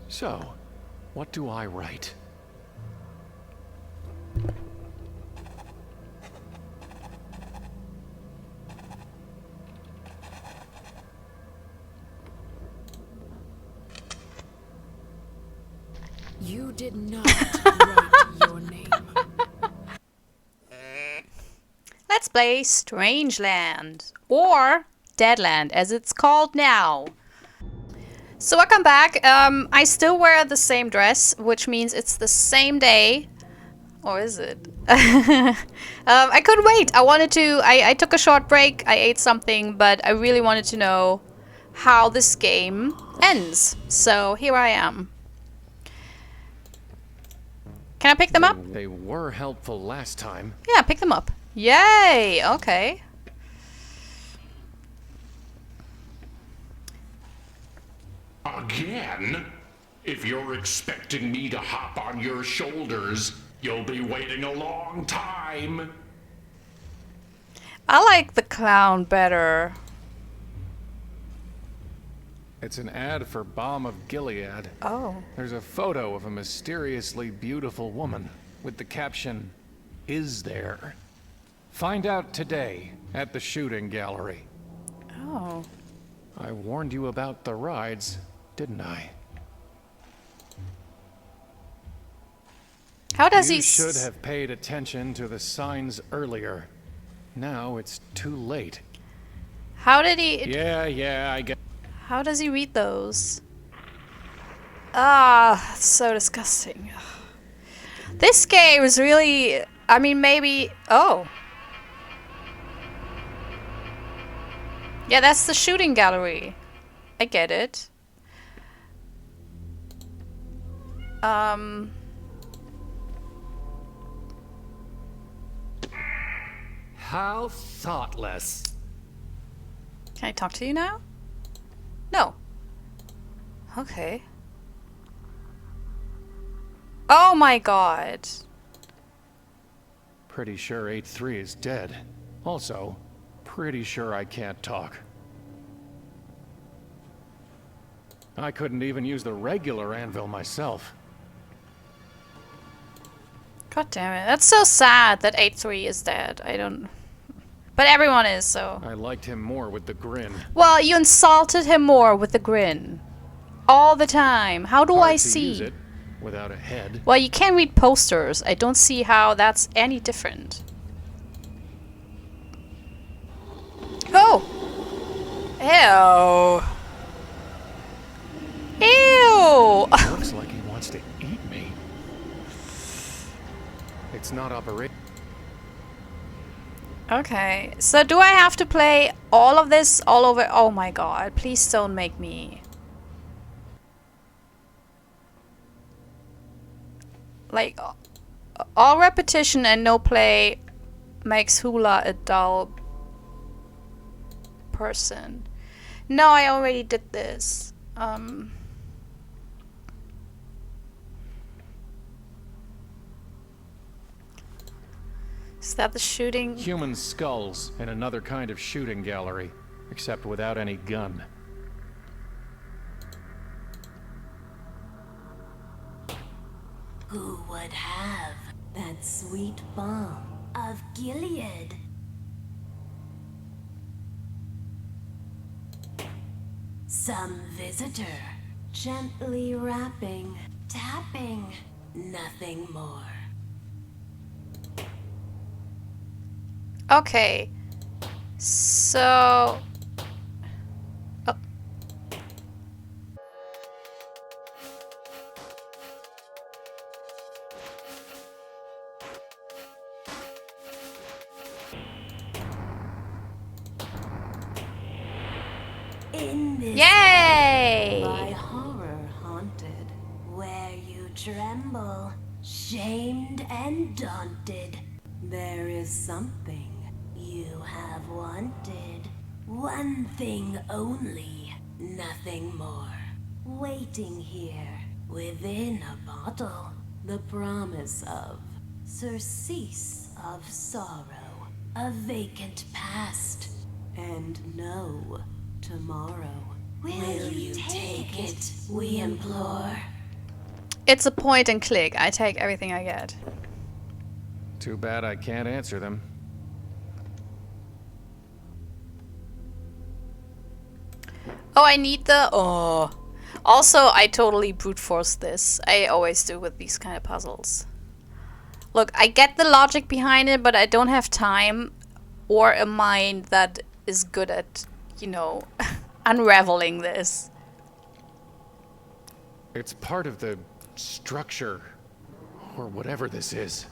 So, what do I write? You did not write your name. Let's play Strangeland, or Deadland as it's called now. So welcome back. I still wear the same dress, which means it's the same day. Or is it? I couldn't wait. I took a short break, I ate something, but I really wanted to know how this game ends. So here I am. Can I pick them up? They were helpful last time. Yeah, pick them up. Yay! Okay. Again? If you're expecting me to hop on your shoulders, you'll be waiting a long time. I like the clown better. It's an ad for Balm of Gilead. Oh. There's a photo of a mysteriously beautiful woman with the caption, "Is there?" Find out today at the shooting gallery. Oh. I warned you about the rides, didn't I? How does he? You should have paid attention to the signs earlier. Now it's too late. How did he? Yeah, I get. How does he read those? Ah, so disgusting. This game is really. I mean, maybe. Oh. Yeah, that's the shooting gallery. I get it. How thoughtless. Can I talk to you now? No. Okay. Oh my god. Pretty sure 8-3 is dead. Also, pretty sure I can't talk. I couldn't even use the regular anvil myself. God damn it. That's so sad that 8-3 is dead. I don't... But everyone is, so... I liked him more with the grin. Well, you insulted him more with the grin. All the time. How do I Hard to see? use it without a head. Well, you can read posters. I don't see how that's any different. Oh! Ew! Ew! Looks like he wants to eat me. It's not operating. Okay, so do I have to play all of this all over? Oh my god, please don't make me... Like, all repetition and no play makes Hula a dull person. No, I already did this. Is that the shooting? Human skulls in another kind of shooting gallery, except without any gun. Who would have that sweet balm of Gilead? Some visitor, gently rapping, tapping, nothing more. Okay. So... Oh. In this Yay! by horror haunted, where you tremble, shamed and daunted, there is something you have wanted. One thing only, nothing more. Waiting here, within a bottle, the promise of surcease of sorrow, a vacant past, and no tomorrow. Will you take it, we implore? It's a point and click. I take everything I get. Too bad I can't answer them. Oh, I need the... Oh. Also, I totally brute force this. I always do with these kind of puzzles. Look, I get the logic behind it, but I don't have time or a mind that is good at, you know, unraveling this. It's part of the structure, or whatever this is.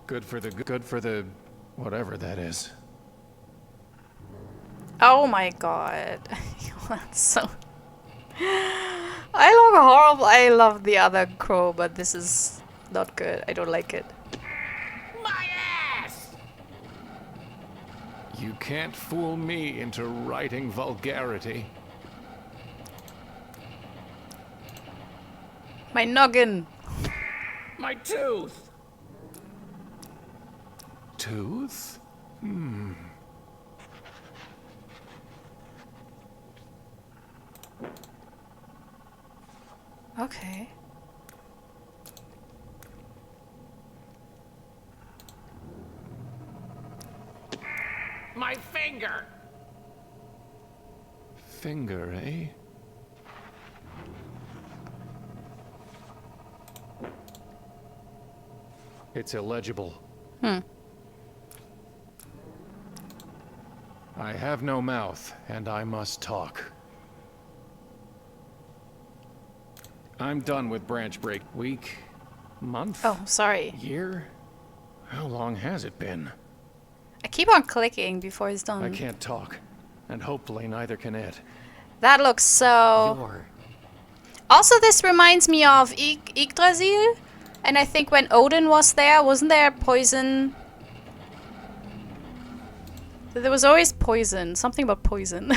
Good for the whatever that is. Oh my god. That's so... I look horrible. I love the other crow, but this is not good. I don't like it. My ass! You can't fool me into writing vulgarity. My noggin. My tooth! Tooth? Okay. My finger! Finger, eh? It's illegible. I have no mouth, and I must talk. I'm done with branch break. Week? Month? Oh, sorry. Year? How long has it been? I keep on clicking before he's done. I can't talk, and hopefully neither can it. That looks so... Also, this reminds me of Yggdrasil. And I think when Odin was there, wasn't there poison? There was always poison. Something about poison.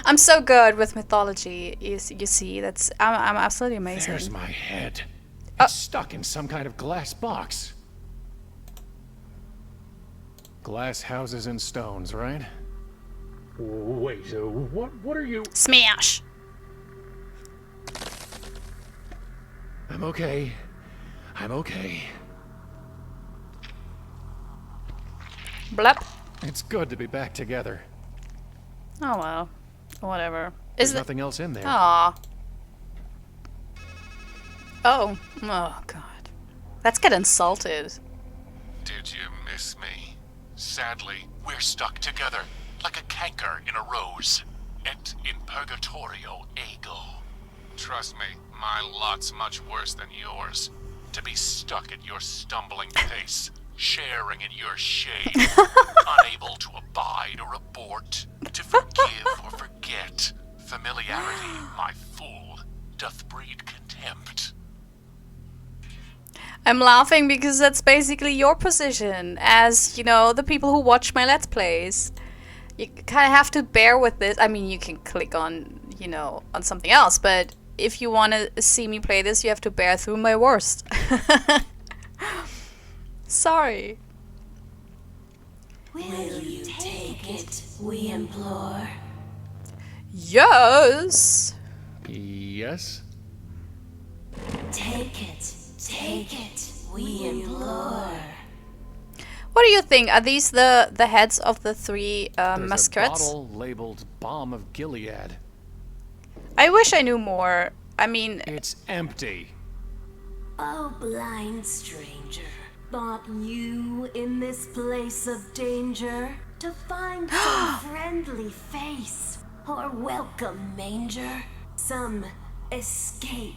I'm so good with mythology. You see, that's I'm absolutely amazing. There's my head. It's stuck in some kind of glass box. Glass houses and stones, right? Wait, what are you... Smash. I'm okay. I'm okay. Blup. It's good to be back together. Oh well. Whatever. There's nothing else in there. Aww. Oh. Oh god. Let's get insulted. Did you miss me? Sadly, we're stuck together, like a canker in a rose. Et in purgatorio ego. Trust me, my lot's much worse than yours. To be stuck at your stumbling pace, sharing in your shame, unable to abide or abort, to forgive or forget. Familiarity, my fool, doth breed contempt. I'm laughing because that's basically your position as, you know, the people who watch my Let's Plays. You kind of have to bear with this. I mean, you can click on, you know, on something else, but if you want to see me play this, you have to bear through my worst. Sorry. Will you take it, we implore? Yes. Yes? Take it, we implore. What do you think? Are these the heads of the three There's muskrats? a bottle labeled Balm of Gilead. I wish I knew more. I mean, It's empty. Oh, blind stranger, bought you in this place of danger to find some friendly face or welcome manger, some escape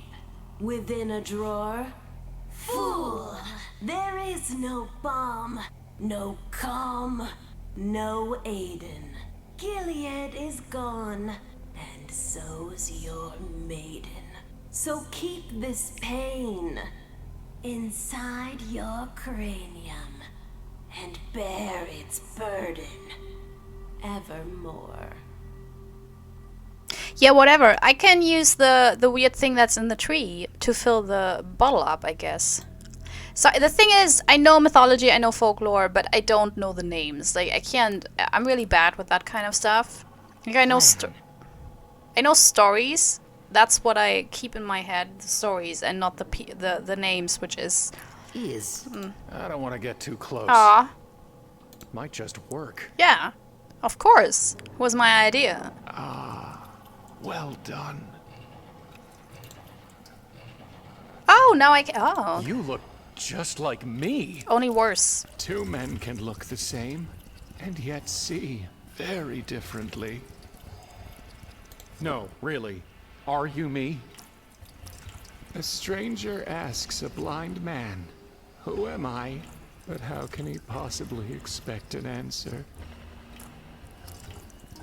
within a drawer. Fool, there is no balm, no calm, no Aiden. Gilead is gone, and so's your maiden. So keep this pain inside your cranium and bear its burden evermore. yeah, whatever. I can use the weird thing that's in the tree to fill the bottle up, I guess. So the thing is, I know mythology, I know folklore, but I don't know the names. Like, I can't. I'm really bad with that kind of stuff. Like, I know stories, that's what I keep in my head, the stories, and not the names, which is... I don't want to get too close. Aw. Might just work. Yeah, of course. Was my idea. Well done. Oh, now I can... Oh. You look just like me. Only worse. Two men can look the same and yet see very differently. No, really. Are you me? A stranger asks a blind man, "Who am I?" But how can he possibly expect an answer?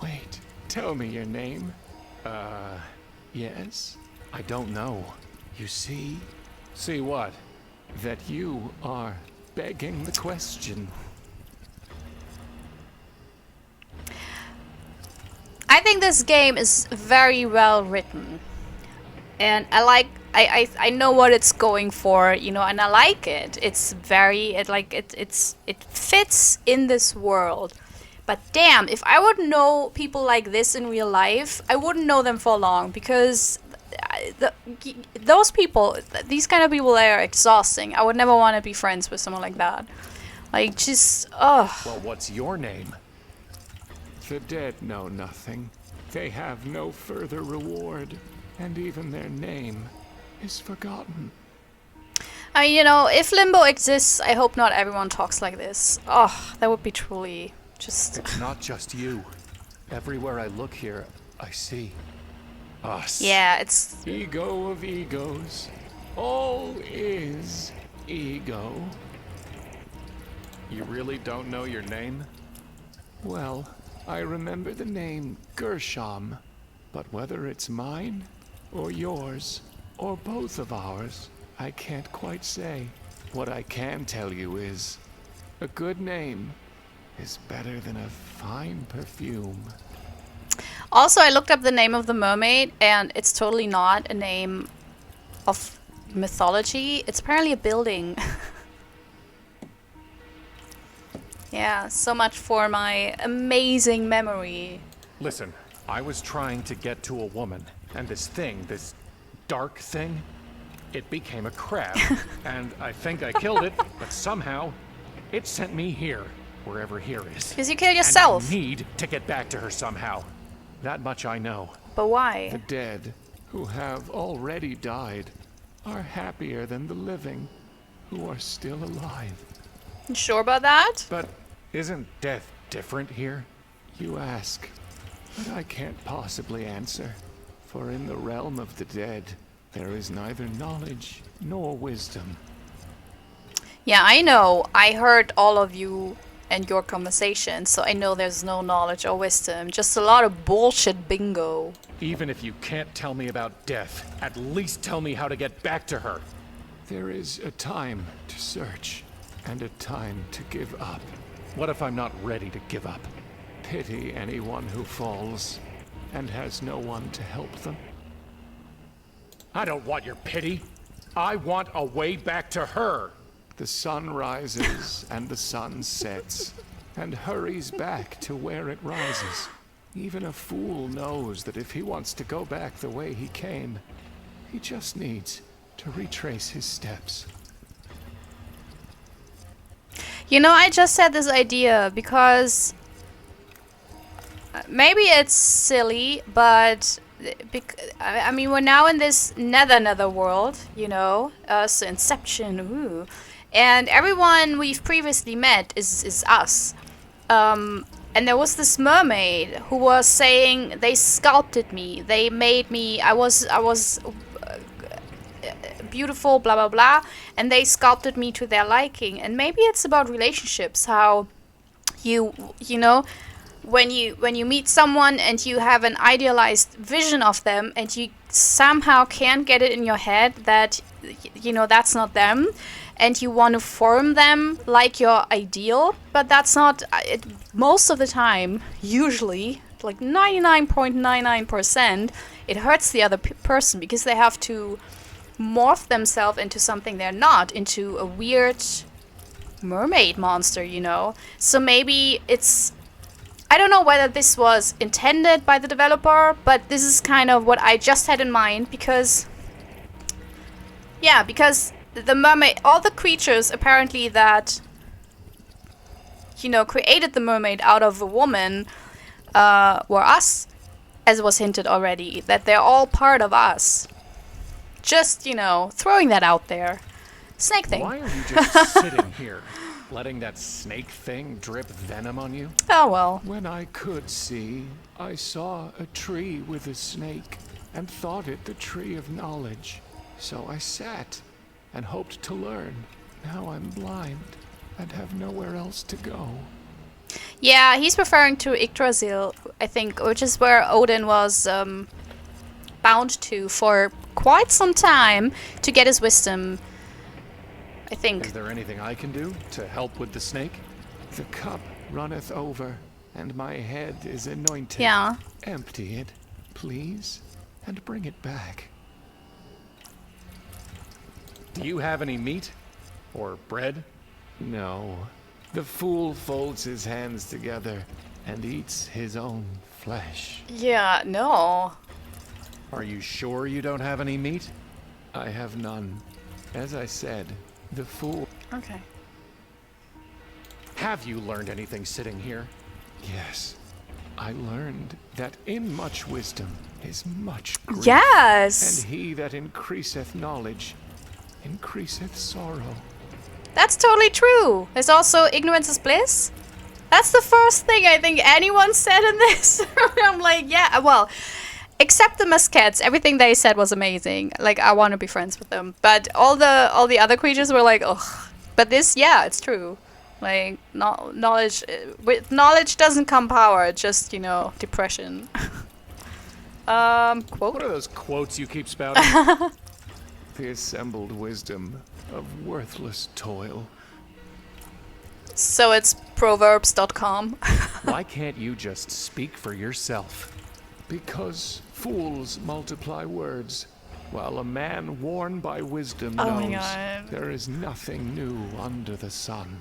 Wait, tell me your name. Yes? I don't know. You see? See what? That you are begging the question. I think this game is very well written. And I know what it's going for, you know, and I like it. It's very it fits in this world. But damn, if I would know people like this in real life, I wouldn't know them for long, because those people, these kind of people, they are exhausting. I would never want to be friends with someone like that. Like, just, ugh. Well, what's your name? The dead know nothing. They have no further reward, and even their name is forgotten. I mean, you know, if Limbo exists, I hope not everyone talks like this. Oh, that would be truly just... It's not just you. Everywhere I look here, I see us. Yeah, it's... Ego of egos. All is ego. You really don't know your name? Well, I remember the name Gershom, but whether it's mine, or yours, or both of ours, I can't quite say. What I can tell you is, a good name is better than a fine perfume. Also, I looked up the name of the mermaid, and it's totally not a name of mythology. It's apparently a building. Yeah, so much for my amazing memory. Listen, I was trying to get to a woman, and this thing, this dark thing, it became a crab. And I think I killed it, but somehow it sent me here, wherever here is. Because you killed yourself. And I need to get back to her somehow. That much I know. But why? The dead, who have already died, are happier than the living, who are still alive. You sure about that? But isn't death different here? You ask, but I can't possibly answer. For in the realm of the dead, there is neither knowledge nor wisdom. Yeah, I know. I heard all of you and your conversation, so I know there's no knowledge or wisdom. Just a lot of bullshit bingo. Even if you can't tell me about death, at least tell me how to get back to her. There is a time to search, and a time to give up. What if I'm not ready to give up? Pity anyone who falls and has no one to help them. I don't want your pity. I want a way back to her. The sun rises and the sun sets and hurries back to where it rises. Even a fool knows that if he wants to go back the way he came, he just needs to retrace his steps. You know, I just had this idea because maybe it's silly, but I mean, we're now in this nether world, you know, so Inception, ooh. And everyone we've previously met is us. And there was this mermaid who was saying they sculpted me, they made me, I was beautiful, blah blah blah, and they sculpted me to their liking. And maybe it's about relationships, how you know, when you meet someone and you have an idealized vision of them and you somehow can't get it in your head that, you know, that's not them, and you want to form them like your ideal, but that's not it. Most of the time, usually, like 99.99%, it hurts the other person because they have to morph themselves into something they're not, into a weird mermaid monster, you know. So maybe it's I don't know whether this was intended by the developer, but this is kind of what I just had in mind because... Yeah, because the mermaid... All the creatures, apparently, that... You know, created the mermaid out of a woman were us, as was hinted already. That they're all part of us. Just, you know, throwing that out there. Snake thing. Why are you just sitting here, letting that snake thing drip venom on you? Oh, well. When I could see, I saw a tree with a snake and thought it the tree of knowledge. So I sat and hoped to learn. Now I'm blind and have nowhere else to go. Yeah, he's referring to Yggdrasil, I think, which is where Odin was bound to for quite some time to get his wisdom, I think. Is there anything I can do to help with the snake? The cup runneth over, and my head is anointed. Yeah. Empty it, please, and bring it back. Do you have any meat? Or bread? No. The fool folds his hands together and eats his own flesh. Yeah, no. Are you sure you don't have any meat? I have none. As I said, the fool... Okay. Have you learned anything sitting here? Yes. I learned that in much wisdom is much grief. Yes! And he that increaseth knowledge increaseth sorrow. That's totally true. There's also ignorance is bliss. That's the first thing I think anyone said in this. I'm like, yeah, well, except the Musketeers, everything they said was amazing. Like, I want to be friends with them. But all the other creatures were like, ugh. But this, yeah, it's true. Like, knowledge, with knowledge doesn't come power, just, you know, depression. Quote? What are those quotes you keep spouting? The assembled wisdom of worthless toil. So it's proverbs.com. Why can't you just speak for yourself? Because fools multiply words, while a man worn by wisdom Oh my knows God. there is nothing new under the sun.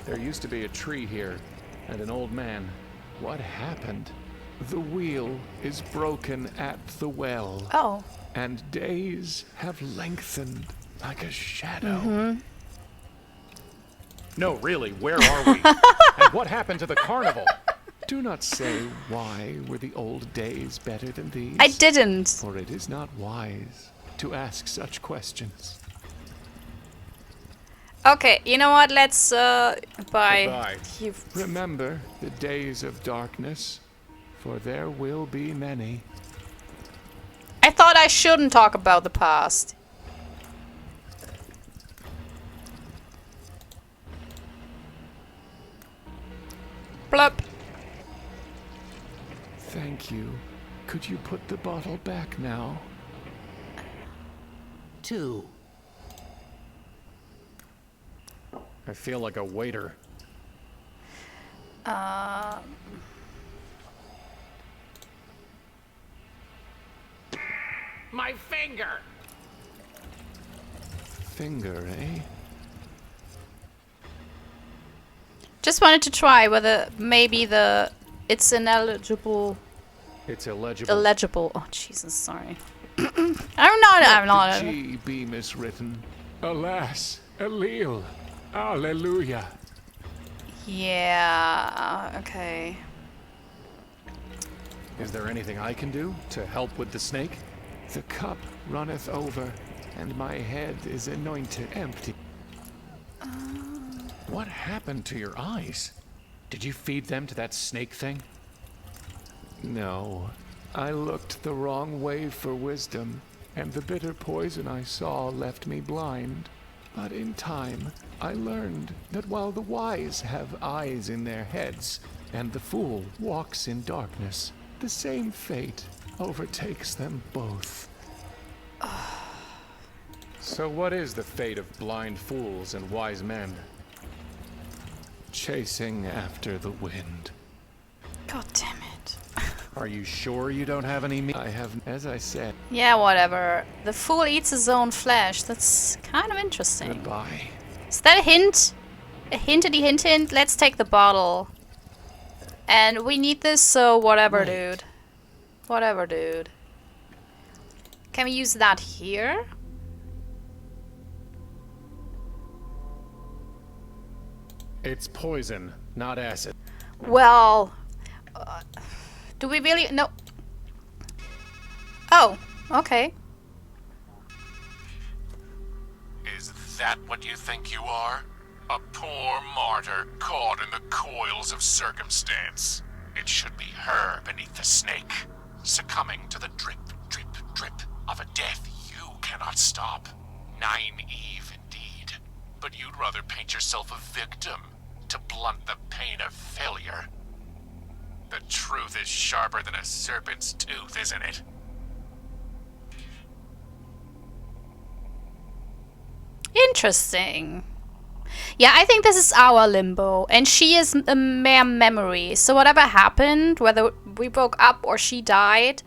There used to be a tree here, and an old man. What happened? The wheel is broken at the well. Oh. And days have lengthened like a shadow. No, really, where are we? And what happened to the carnival? Do not say why were the old days better than these. I didn't. For it is not wise to ask such questions. Okay, you know what? Let's bye. Goodbye. You- Remember the days of darkness, for there will be many. I thought I shouldn't talk about the past. Blup. Thank you. Could you put the bottle back now? 2. I feel like a waiter. My finger! Finger, eh? Just wanted to try whether maybe it's ineligible. It's illegible. Illegible. Oh Jesus, sorry. I'm not. The G be miswritten. Alas, Allele, Alleluia. Yeah. Okay. Is there anything I can do to help with the snake? The cup runneth over, and my head is anointed empty. What happened to your eyes? Did you feed them to that snake thing? No. I looked the wrong way for wisdom, and the bitter poison I saw left me blind. But in time, I learned that while the wise have eyes in their heads, and the fool walks in darkness, the same fate overtakes them both. So what is the fate of blind fools and wise men? Chasing after the wind. God damn it. Are you sure you don't have any meat? I have, as I said. Yeah, whatever. The fool eats his own flesh. That's kind of interesting. Goodbye. Is that a hint? A hintity hint hint? Let's take the bottle. And we need this, so whatever, dude. Whatever, dude. Can we use that here? It's poison, not acid. Well, do we really? No. Oh, okay. Is that what you think you are? A poor martyr caught in the coils of circumstance. It should be her beneath the snake, succumbing to the drip, drip, drip of a death you cannot stop. Naive indeed. But you'd rather paint yourself a victim to blunt the pain of failure. The truth is sharper than a serpent's tooth, isn't it? Interesting. Yeah, I think this is our limbo, and she is a mere memory. So whatever happened, whether we broke up or she died,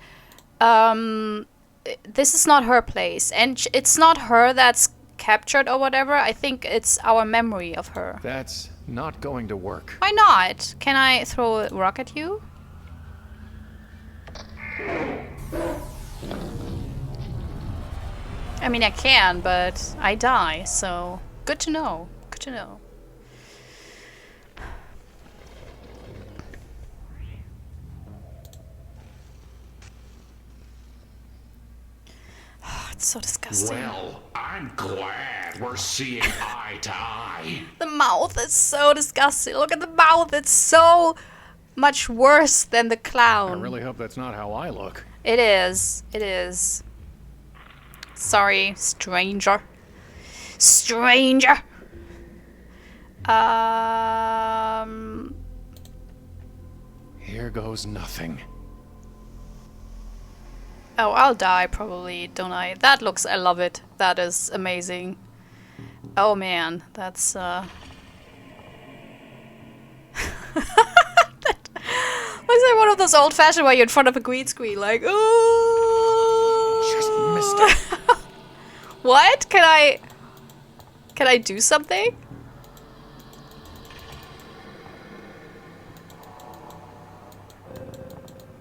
this is not her place, and it's not her that's captured or whatever. I think it's our memory of her. That's not going to work. Why not? Can I throw a rock at you? I mean, I can, but I die, so good to know. Good to know. Oh, it's so disgusting. Well, I'm glad we're seeing eye to eye. The mouth is so disgusting. Look at the mouth. It's so much worse than the I clown. really hope that's not how I look. It is. It is. Sorry, stranger. Stranger. Here goes nothing. Oh, I'll die probably, don't I? That looks, I love it. That is amazing. Oh man, that's looks like one of those old-fashioned where you're in front of a green screen, like, ooh. Just missed it. What? Can I do something?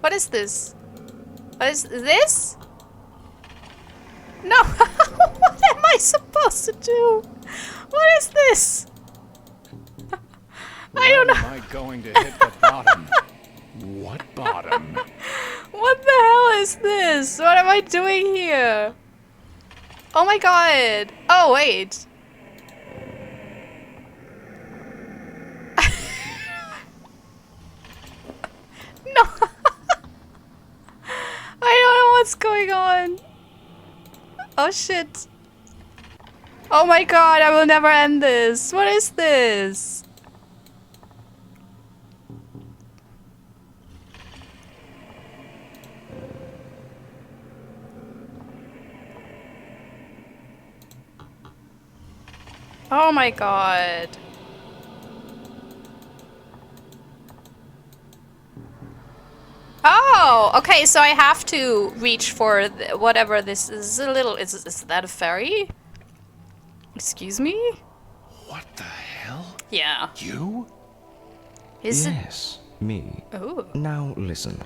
What is this? What is this? No. What am I supposed to do? What is this? I don't know. Am I going to hit the bottom? What bottom? What the hell is this? What am I doing here? Oh my god. Oh, wait. No. I don't know what's going on. Oh shit. Oh my god, I will never end this. What is this? Oh my god. Oh, okay, so I have to reach for whatever this is. A little, is that a fairy? Excuse me? What the hell? Yeah. You? Is it? Yes, me. Oh. Now listen.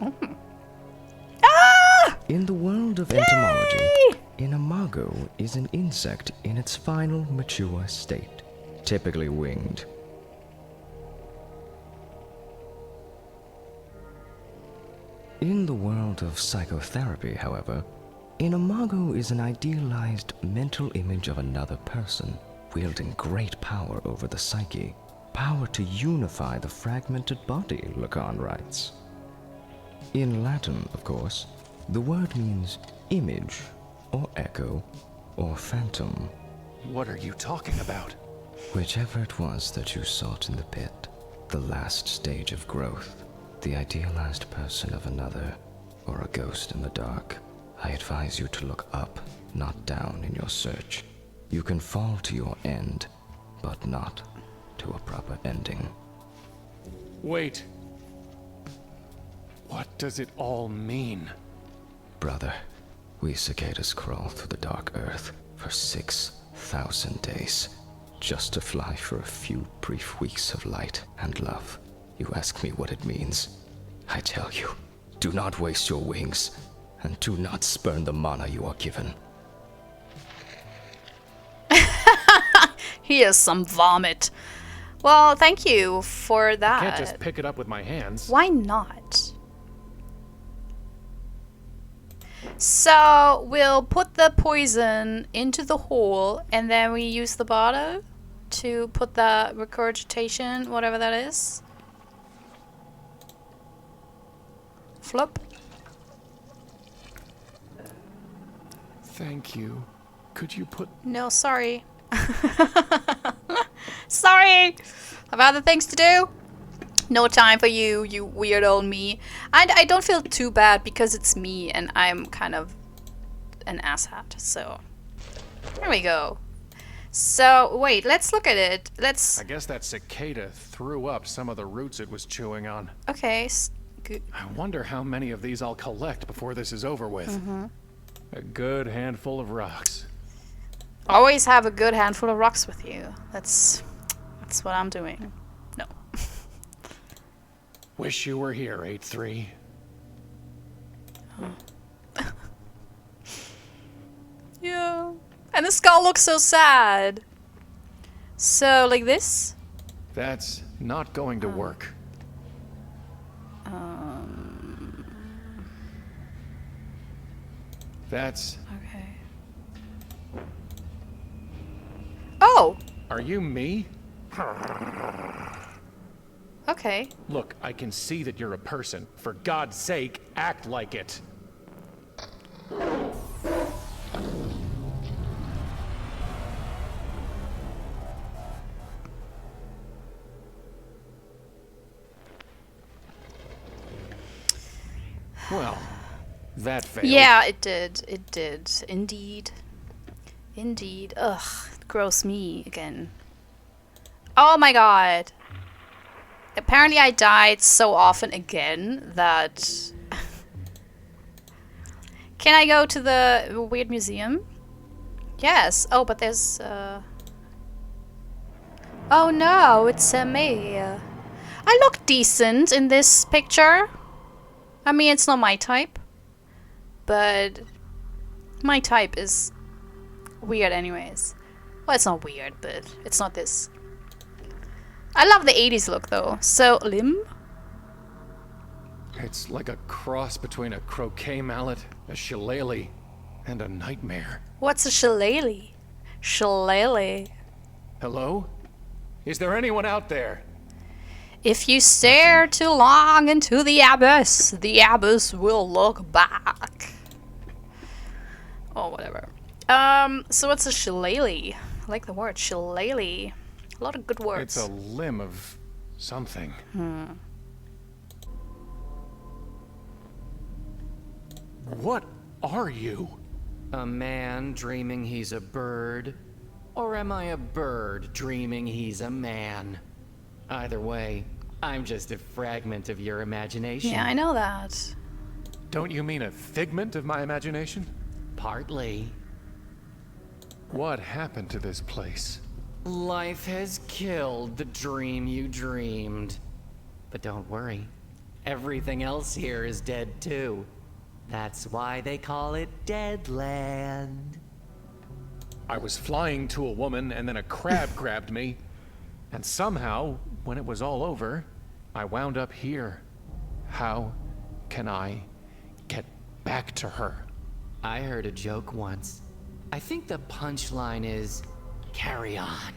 Ah! In the world of entomology, an imago is an insect in its final mature state, typically winged. In the world of psychotherapy, however, an imago is an idealized mental image of another person, wielding great power over the psyche, power to unify the fragmented body, Lacan writes. In Latin, of course, the word means image, or echo, or phantom. What are you talking about? Whichever it was that you sought in the pit, the last stage of growth, the idealized person of another, or a ghost in the dark, I advise you to look up, not down in your search. You can fall to your end, but not to a proper ending. Wait. What does it all mean? Brother, we cicadas crawl through the dark earth for 6,000 days, just to fly for a few brief weeks of light and love. You ask me what it means. I tell you, do not waste your wings, and do not spurn the mana you are given. Here's some vomit. Well, thank you for that. Can't just pick it up with my hands. Why not? So we'll put the poison into the hole, and then we use the bottle to put the regurgitation, whatever that is. Flop. Thank you. Could you put... No, sorry. Sorry! I've other things to do. No time for you, you weird old me. And I don't feel too bad because it's me and I'm kind of an asshat, so... There we go. So, wait, let's look at it. Let's... I guess that cicada threw up some of the roots it was chewing on. Okay, good. I wonder how many of these I'll collect before this is over with. A good handful of rocks. Always have a good handful of rocks with you. That's what I'm doing. No. Wish you were here, 8-3. Yeah. And the skull looks so sad. So, like this? That's not going to work. That's... Okay. Oh! Are you me? Okay. Look, I can see that you're a person. For God's sake, act like it. Well, that failed. Yeah, it did. It did. Indeed. Indeed. Ugh. Gross me again. Oh my god. Apparently I died so often again that... Can I go to the weird museum? Yes. Oh, but there's... Oh no, it's me. I look decent in this picture. I mean, it's not my type. But... my type is... weird anyways. Well, it's not weird, but it's not this. I love the 80s look though. So, limb? It's like a cross between a croquet mallet, a shillelagh, and a nightmare. What's a shillelagh? Shillelagh. Hello? Is there anyone out there? If you stare too long into the abyss will look back. Oh, whatever. So what's a shillelagh? I like the word shillelagh. A lot of good words. It's a limb of something. What are you? A man dreaming he's a bird? Or am I a bird dreaming he's a man? Either way, I'm just a fragment of your imagination. Yeah, I know that. Don't you mean a figment of my imagination? Partly. What happened to this place? Life has killed the dream you dreamed. But don't worry. Everything else here is dead too. That's why they call it Deadland. I was flying to a woman and then a crab grabbed me. And somehow, when it was all over, I wound up here. How can I get back to her? I heard a joke once. I think the punchline is, carry on.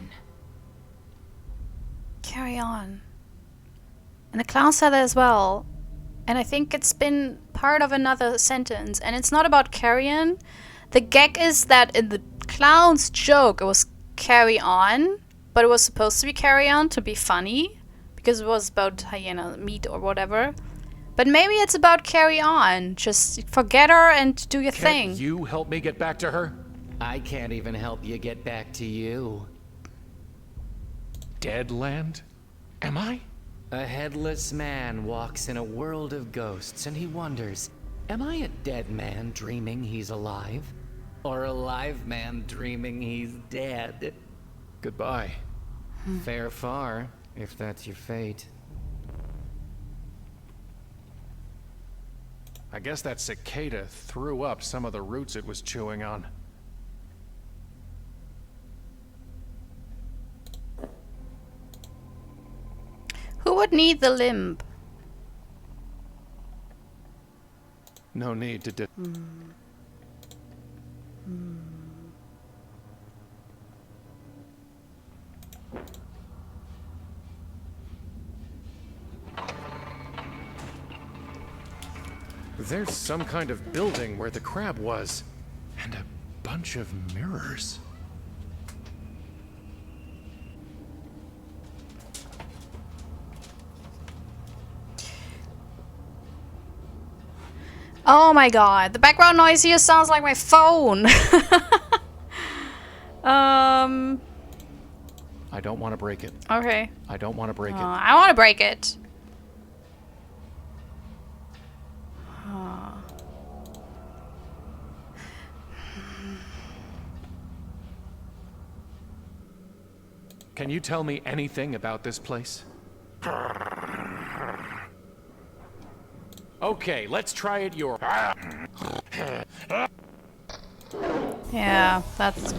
Carry on. And the clown said that as well. And I think it's been part of another sentence. And it's not about carry on. The gag is that in the clown's joke, it was carry on. But it was supposed to be carry on to be funny. Because it was about hyena meat or whatever. But maybe it's about carry on. Just forget her and do your thing. Can't you help me get back to her? I can't even help you get back to you. Deadland? Am I? A headless man walks in a world of ghosts and he wonders, am I a dead man dreaming he's alive? Or a live man dreaming he's dead? Goodbye. Fair far, if that's your fate. I guess that cicada threw up some of the roots it was chewing on. Who would need the limb? No need to There's some kind of building where the crab was, and a bunch of mirrors. Oh my god, the background noise here sounds like my phone. I don't want to break it. Okay. I don't want to break it. I want to break it. Can you tell me anything about this place? Okay, let's try it your... Yeah, that's...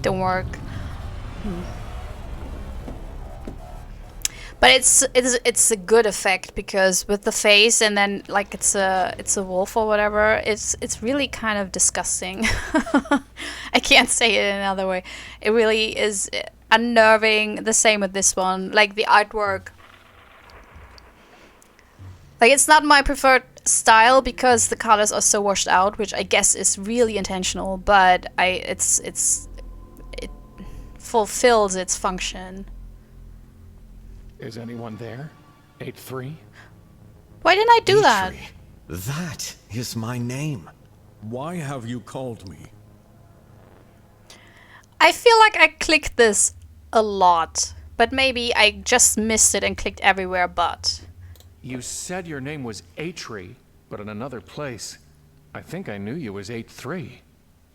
don't work. But it's a good effect because with the face and then like it's a wolf or whatever, it's really kind of disgusting. I can't say it another way. It really is unnerving. The same with this one, like the artwork. Like it's not my preferred style because the colors are so washed out, which I guess is really intentional. But it fulfills its function. Is anyone there? 8-3? Why didn't I do that? That is my name. Why have you called me? I feel like I clicked this a lot, but maybe I just missed it and clicked everywhere but. You said your name was Atri, but in another place. I think I knew you as 8-3.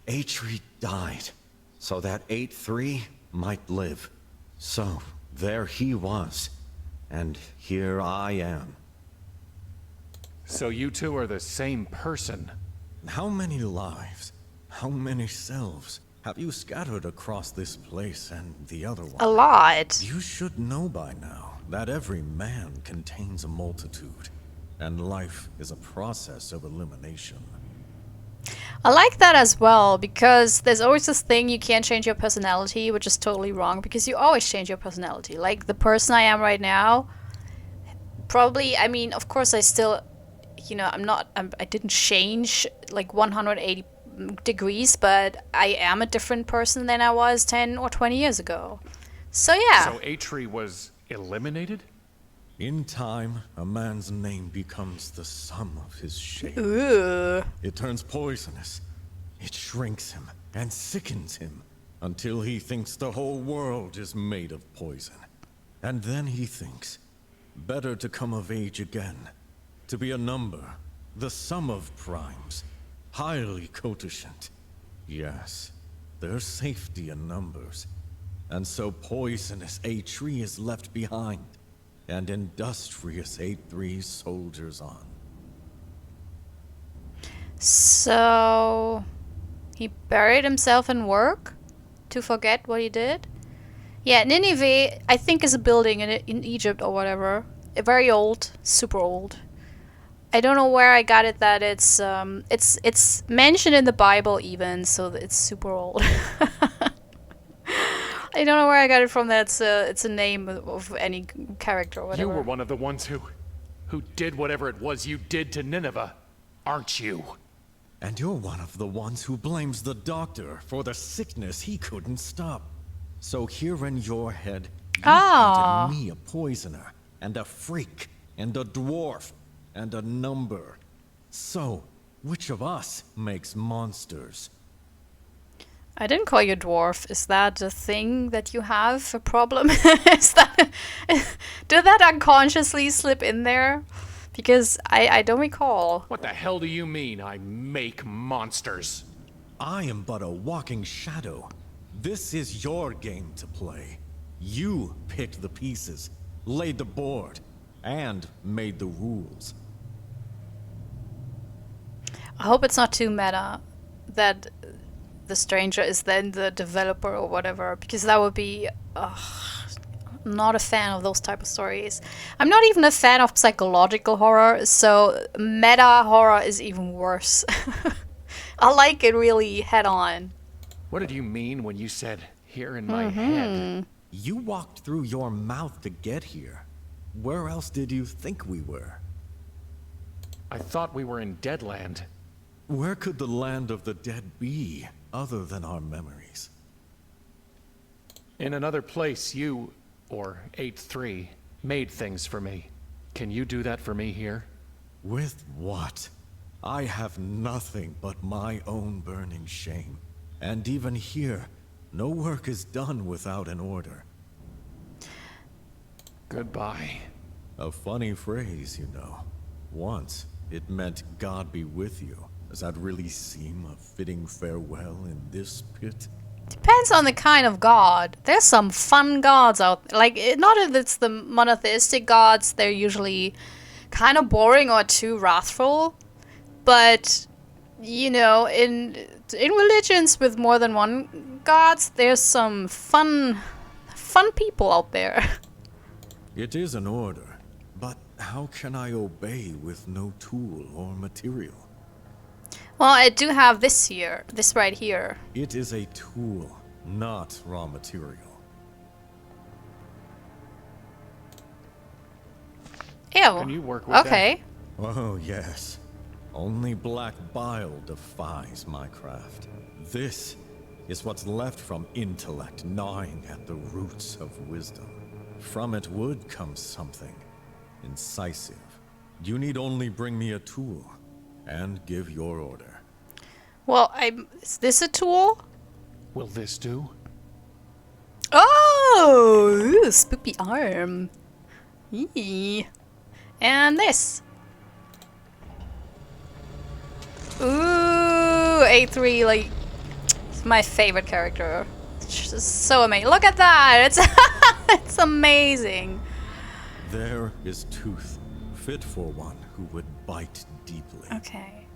Atri died, so that 8-3 might live. So, there he was. And here I am. So you two are the same person. How many lives, how many selves have you scattered across this place and the other one? A lot. You should know by now that every man contains a multitude, and life is a process of elimination. I like that as well, because there's always this thing you can't change your personality, which is totally wrong, because you always change your personality. Like, the person I am right now, probably, I mean, of course I still, you know, I didn't change, like, 180 degrees, but I am a different person than I was 10 or 20 years ago. So, yeah. So Atri was eliminated? In time, a man's name becomes the sum of his shape. Ooh. It turns poisonous. It shrinks him and sickens him until he thinks the whole world is made of poison. And then he thinks, better to come of age again, to be a number, the sum of primes, highly cototient. Yes, there's safety in numbers. And so poisonous Atri is left behind. And industrious 8-3 soldiers on. So he buried himself in work to forget what he did? Yeah, Nineveh, I think, is a building in Egypt or whatever. Very old, super old. I don't know where I got it that it's mentioned in the Bible even, so it's super old. I don't know where I got it from. That's it's a name of any character or whatever. You were one of the ones who did whatever it was you did to Nineveh, aren't you? And you're one of the ones who blames the doctor for the sickness he couldn't stop. So here in your head, you painted me a poisoner, and a freak, and a dwarf, and a number. So, which of us makes monsters? I didn't call you dwarf. Is that a thing that you have? A problem? Is that did that unconsciously slip in there? Because I don't recall. What the hell do you mean I make monsters? I am but a walking shadow. This is your game to play. You picked the pieces, laid the board, and made the rules. I hope it's not too meta that the stranger is then the developer or whatever, because that would be... not a fan of those type of stories. I'm not even a fan of psychological horror, so meta horror is even worse. I like it really head on. What did you mean when you said here in my head? You walked through your mouth to get here. Where else did you think we were? I thought we were in Deadland. Where could the land of the dead be, other than our memories? In another place, you, or 8-3, made things for me. Can you do that for me here? With what? I have nothing but my own burning shame. And even here, no work is done without an order. Goodbye. A funny phrase, you know. Once, it meant God be with you. Does that really seem a fitting farewell in this pit? Depends on the kind of god. There's some fun gods out there. Like, not if it's the monotheistic gods, they're usually kind of boring or too wrathful. But, you know, in religions with more than one gods, there's some fun people out there. It is an order, but how can I obey with no tool or material? Well, I do have this here, this right here. It is a tool, not raw material. Ew. Can you work with okay. Oh, yes. Only black bile defies my craft. This is what's left from intellect gnawing at the roots of wisdom. From it would come something incisive. You need only bring me a tool and give your order. Well, is this a tool? Will this do? Oh, ooh, spoopy arm. Eee. And this. Ooh, A3, like, it's my favorite character. It's just so amazing. Look at that! It's it's amazing. There is tooth, fit for one who would bite deeply. Okay.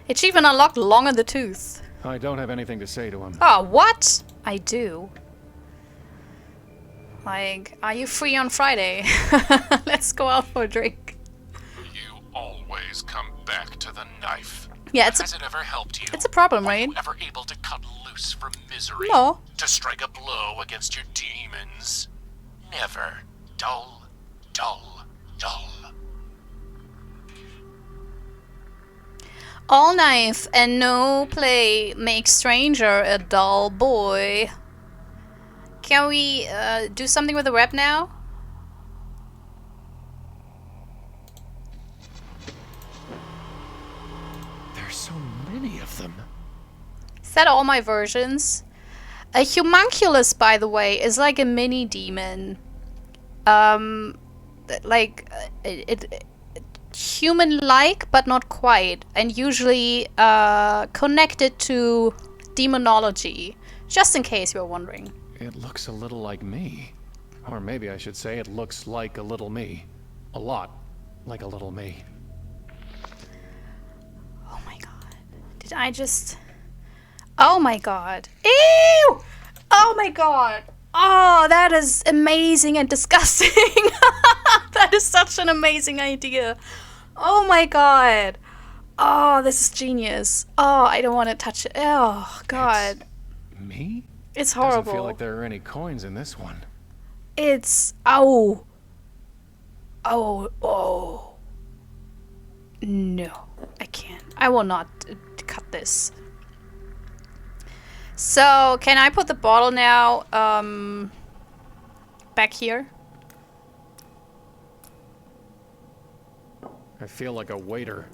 It's even unlocked long in the tooth. I don't have anything to say to him. Oh, what? I do. Like, are you free on Friday? Let's go out for a drink. You always come back to the knife. Yeah, it's Has it ever helped you? it's a problem, Were right? you ever able to cut loose from misery? No. To strike a blow against your demons? Never. Dull, dull, dull. All knife and no play makes stranger a dull boy. Can we do something with the rep now? There's so many of them. Is that all my versions? A homunculus, by the way, is like a mini demon. Like human-like, but not quite, and usually connected to demonology. Just in case you're wondering. It looks a little like me. Or maybe I should say it looks like a little me. A lot like a little me. Oh my god. Did I just... Oh my god. Ew! Oh my god. Oh, that is amazing and disgusting. That is such an amazing idea. Oh my god. Oh, this is genius. Oh, I don't want to touch it. Oh, god. Me? It's horrible. Doesn't feel like there are any coins in this one. It's... Oh. Oh, oh. No, I can't. I will not cut this. So, can I put the bottle now back here? I feel like a waiter.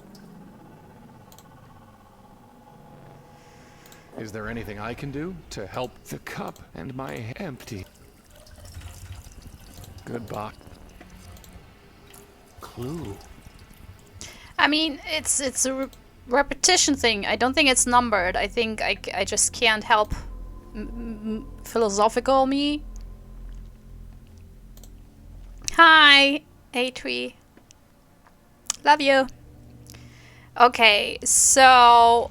Is there anything I can do to help the cup and my empty? Goodbye. Clue. I mean, it's a repetition thing. I don't think it's numbered. I think I just can't help philosophical me. Hi, A3. Love you. Okay, so...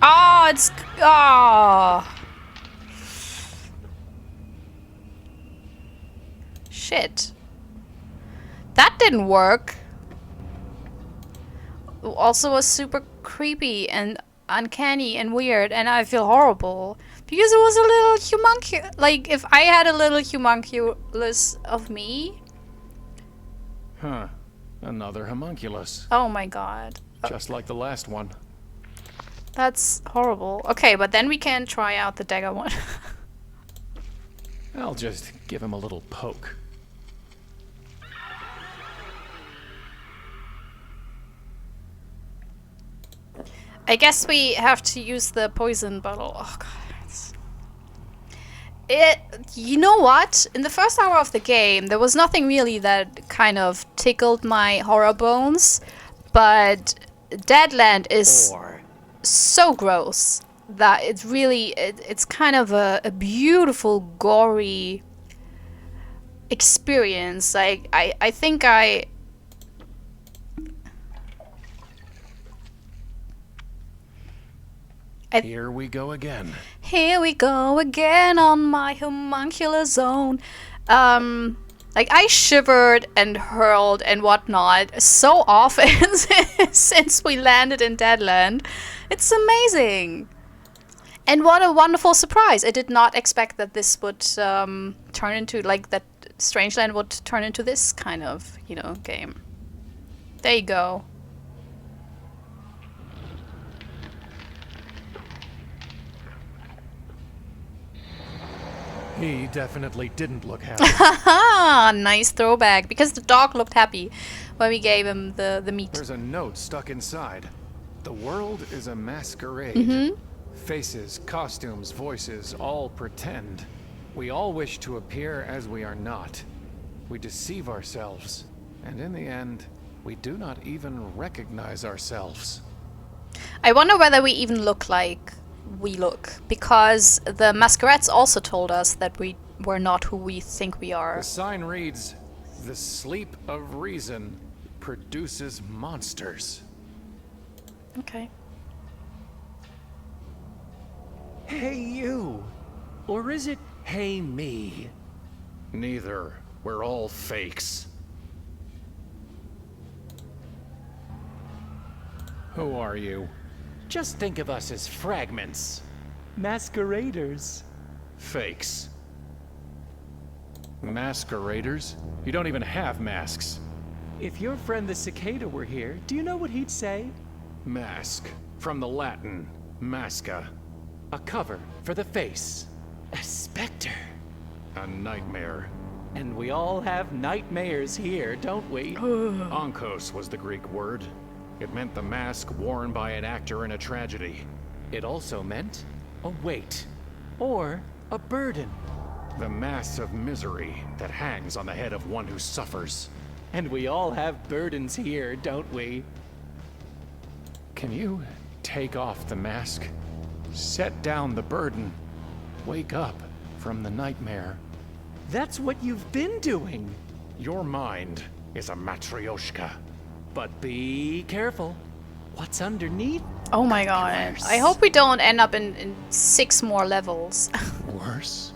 Oh, it's... Oh. Shit. That didn't work. Also was super creepy and uncanny and weird, and I feel horrible. Because it was a little homunculus. Like, if I had a little homunculus of me... Huh. Another homunculus. Oh my god. Just like the last one. That's horrible. Okay, but then we can try out the dagger one. I'll just give him a little poke. I guess we have to use the poison bottle. Oh god. You know what? In the first hour of the game, there was nothing really that kind of tickled my horror bones, but Deadland is so gross that it's really, it's kind of a beautiful, gory experience. Like, I think Here we go again. Here we go again on my homunculus zone. Like, I shivered and hurled and whatnot so often since we landed in Deadland. It's amazing. And what a wonderful surprise. I did not expect that this would turn into, like, that Strangeland would turn into this kind of, you know, game. There you go. He definitely didn't look happy. Haha, nice throwback. Because the dog looked happy when we gave him the meat. There's a note stuck inside. The world is a masquerade. Faces, costumes, voices, all pretend. We all wish to appear as we are not. We deceive ourselves. And in the end, we do not even recognize ourselves. I wonder whether we even look like we look, because the masquerades also told us that we were not who we think we are. The sign reads, "The sleep of reason produces monsters." Okay. Hey you! Or is it hey me? Neither. We're all fakes. Who are you? Just think of us as fragments. Masqueraders. Fakes. Masqueraders? You don't even have masks. If your friend the cicada were here, do you know what he'd say? Mask. From the Latin, masca. A cover for the face. A specter. A nightmare. And we all have nightmares here, don't we? Onkos was the Greek word. It meant the mask worn by an actor in a tragedy. It also meant a weight or a burden. The mass of misery that hangs on the head of one who suffers. And we all have burdens here, don't we? Can you take off the mask? Set down the burden. Wake up from the nightmare. That's what you've been doing. Your mind is a matryoshka. But be careful. What's underneath? Oh my god. I hope we don't end up in 6 more levels. Worse?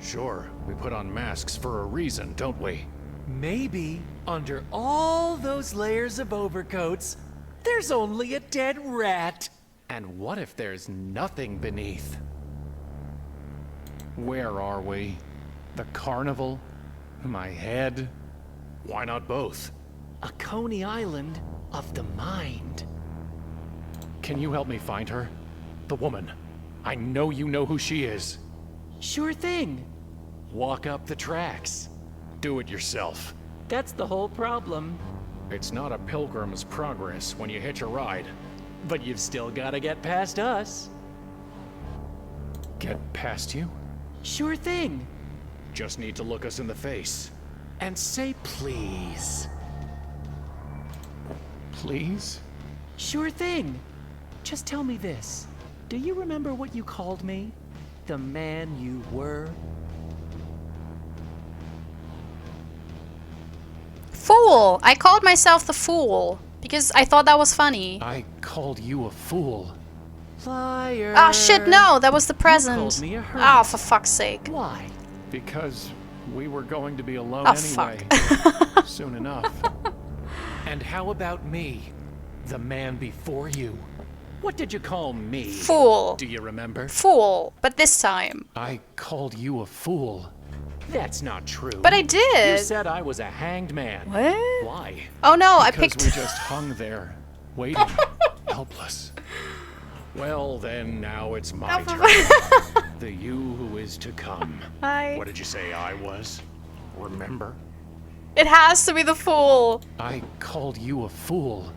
Sure, we put on masks for a reason, don't we? Maybe under all those layers of overcoats, there's only a dead rat. And what if there's nothing beneath? Where are we? The carnival? My head? Why not both? A Coney Island of the mind. Can you help me find her? The woman. I know you know who she is. Sure thing. Walk up the tracks. Do it yourself. That's the whole problem. It's not a pilgrim's progress when you hitch a ride. But you've still gotta get past us. Get past you? Sure thing. Just need to look us in the face. And say please. Please? Sure thing. Just tell me this. Do you remember what you called me? the man you were? Fool! I called myself the fool because I thought that was funny. I called you a fool. Liar. Oh shit, no, that was the present. called me a hermit. Oh, for fuck's sake. Why? Because we were going to be alone Oh, anyway. Soon enough. And how about me? The man before you. What did you call me? Fool. Do you remember? Fool. But this time. I called you a fool. That's not true. But I did. You said I was a hanged man. What? Why? Oh no, I Because picked... we just hung there, waiting, helpless. Well, then, now it's my turn. The you who is to come. Hi. What did you say I was? Remember? It has to be the fool. I called you a fool.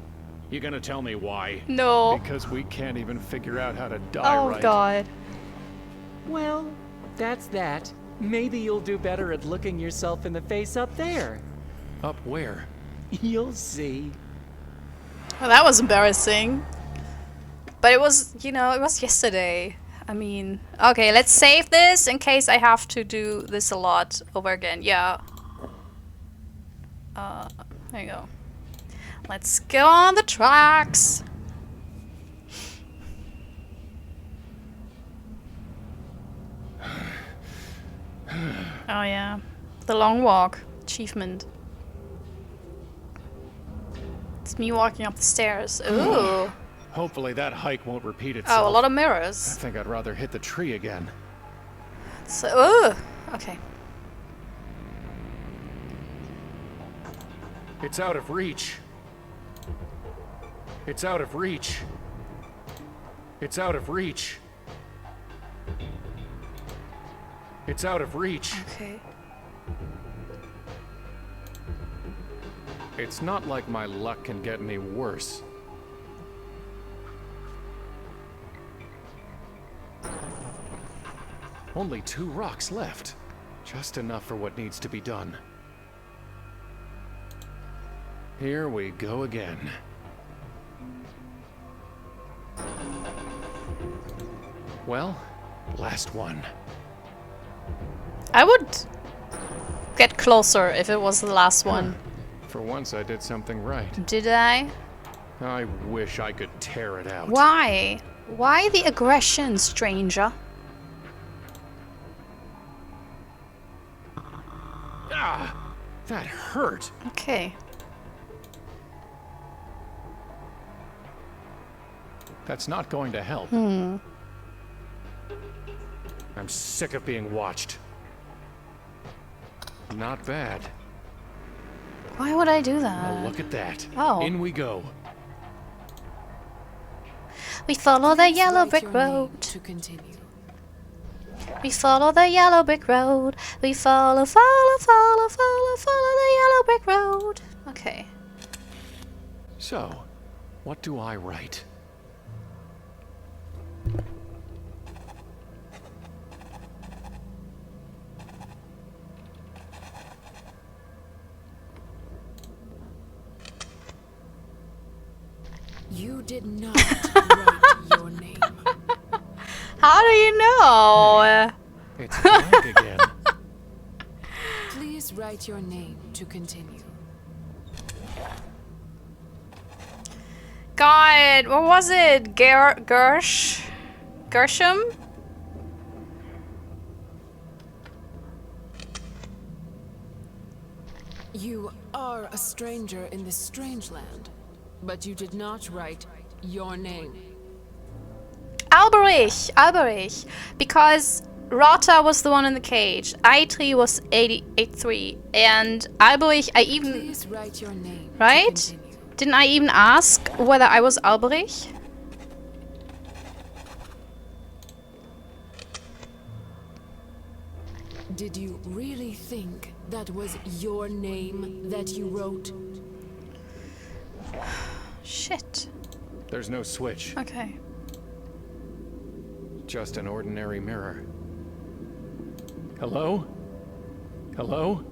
You gonna tell me why? No. Because we can't even figure out how to die Oh right. god. Well, that's that. Maybe you'll do better at looking yourself in the face up there. Up where? You'll see. Well, that was embarrassing. But it was, you know, it was yesterday. I mean, okay, let's save this in case I have to do this a lot over again. Yeah. There you go. Let's go on the tracks. Oh yeah. The long walk. Achievement. It's me walking up the stairs. Ooh. Hopefully that hike won't repeat itself. Oh, a lot of I mirrors. think I'd rather hit the tree again. So, ooh. Okay. It's out of reach. It's out of reach. It's out of reach. It's out of reach. Okay. It's not like my luck can get any worse. Only 2 rocks left. Just enough for what needs to be done. Here we go again. Well, last one. I would get closer if it was the last one. For once I did something right. Did I? I wish I could tear it out. Why? Why the aggression, stranger? Ah! That hurt! Okay. That's not going to help. Hmm. I'm sick of being watched. Not bad. Why would I do that? Well, look at that. Oh. In we go. We follow the Please yellow write brick your name road. to continue. We follow the yellow brick road. We follow the yellow brick road. Okay. So, what do I write? You did not write your name. How do you know? It's blank again. Please write your name to continue. God, what was it? Gersham? You are a stranger in this strange land, but you did not write your name. Alberich, because Rota was the one in the cage, Eitri was 83, and Alberich, I even... Please write your name to Right? continue. Didn't I even ask whether I was Alberich? Did you really think that was your name that you wrote? Shit. There's no switch. Okay. Just an ordinary mirror. Hello? Hello?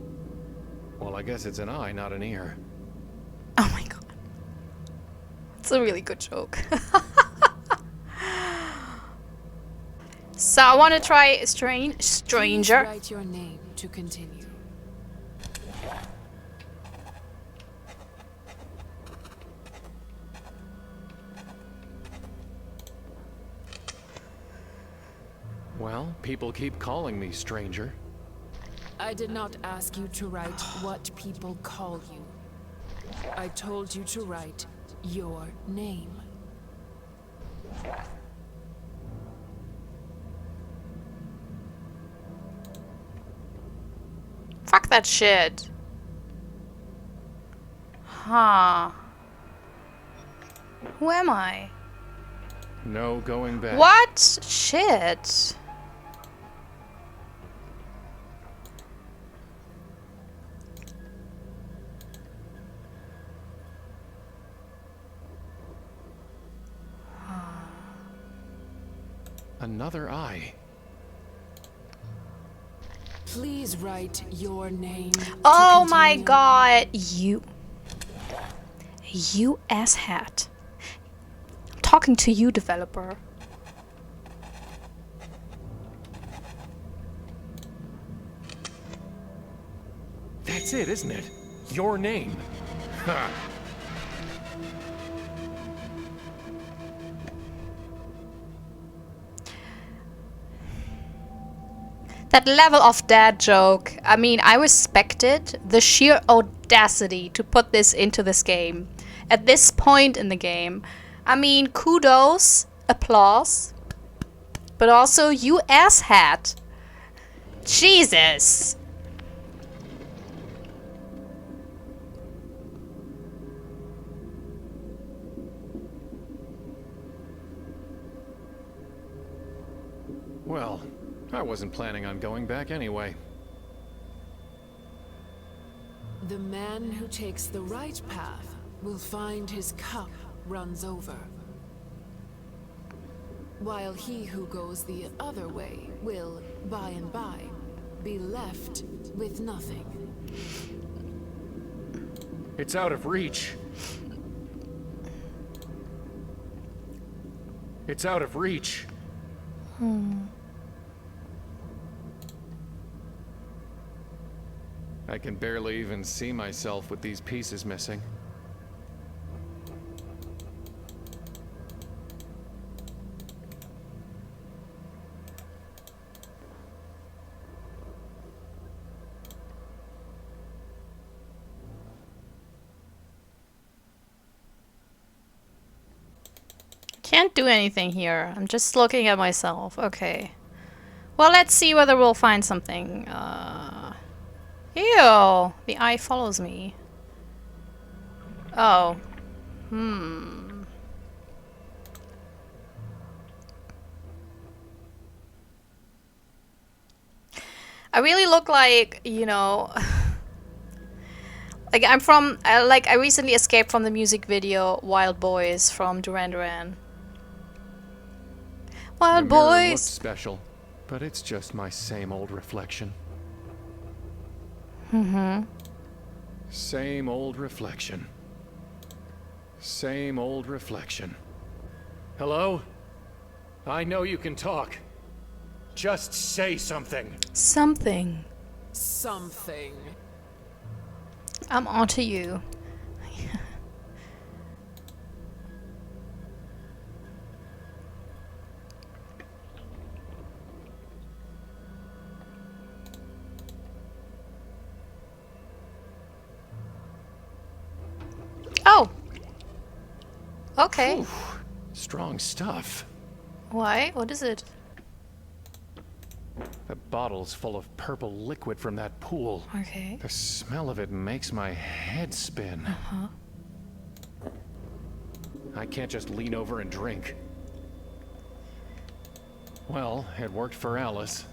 Well, I guess it's an eye, not an ear. Oh my god. It's a really good joke. So I want to try Please stranger. write your name to continue. Well, people keep calling me stranger. I did not ask you to write what people call you. I told you to write your name. Fuck that shit. Huh. Who am I? No going back. What? Shit. Another eye. Please write your name. Oh to my continue. god. You asshat. I'm talking to you, developer. That's it, isn't it? Your name. Ha! That level of dad joke. I mean, I respected the sheer audacity to put this into this game. At this point in the game. I mean, kudos, applause. But also, you asshat. Jesus. Well, I wasn't planning on going back anyway. The man who takes the right path will find his cup runs over. While he who goes the other way will, by and by, be left with nothing. It's out of reach. It's out of reach. I can barely even see myself with these pieces missing. Can't do anything here. I'm just looking at myself. Okay. Well, let's see whether we'll find something. Ew! The eye follows me. Oh. I really look like, you know... like, I'm from... I recently escaped from the music video Wild Boys from Duran Duran. Wild The mirror looked Boys! special, but it's just my same old reflection. Same old reflection. Same old reflection. Hello? I know you can talk. Just say something. Something. Something. I'm onto you. Oh. Okay. Whew. Strong stuff. Why? What is it? The bottle's full of purple liquid from that pool. Okay. The smell of it makes my head spin. I can't just lean over and drink. Well, it worked for Alice.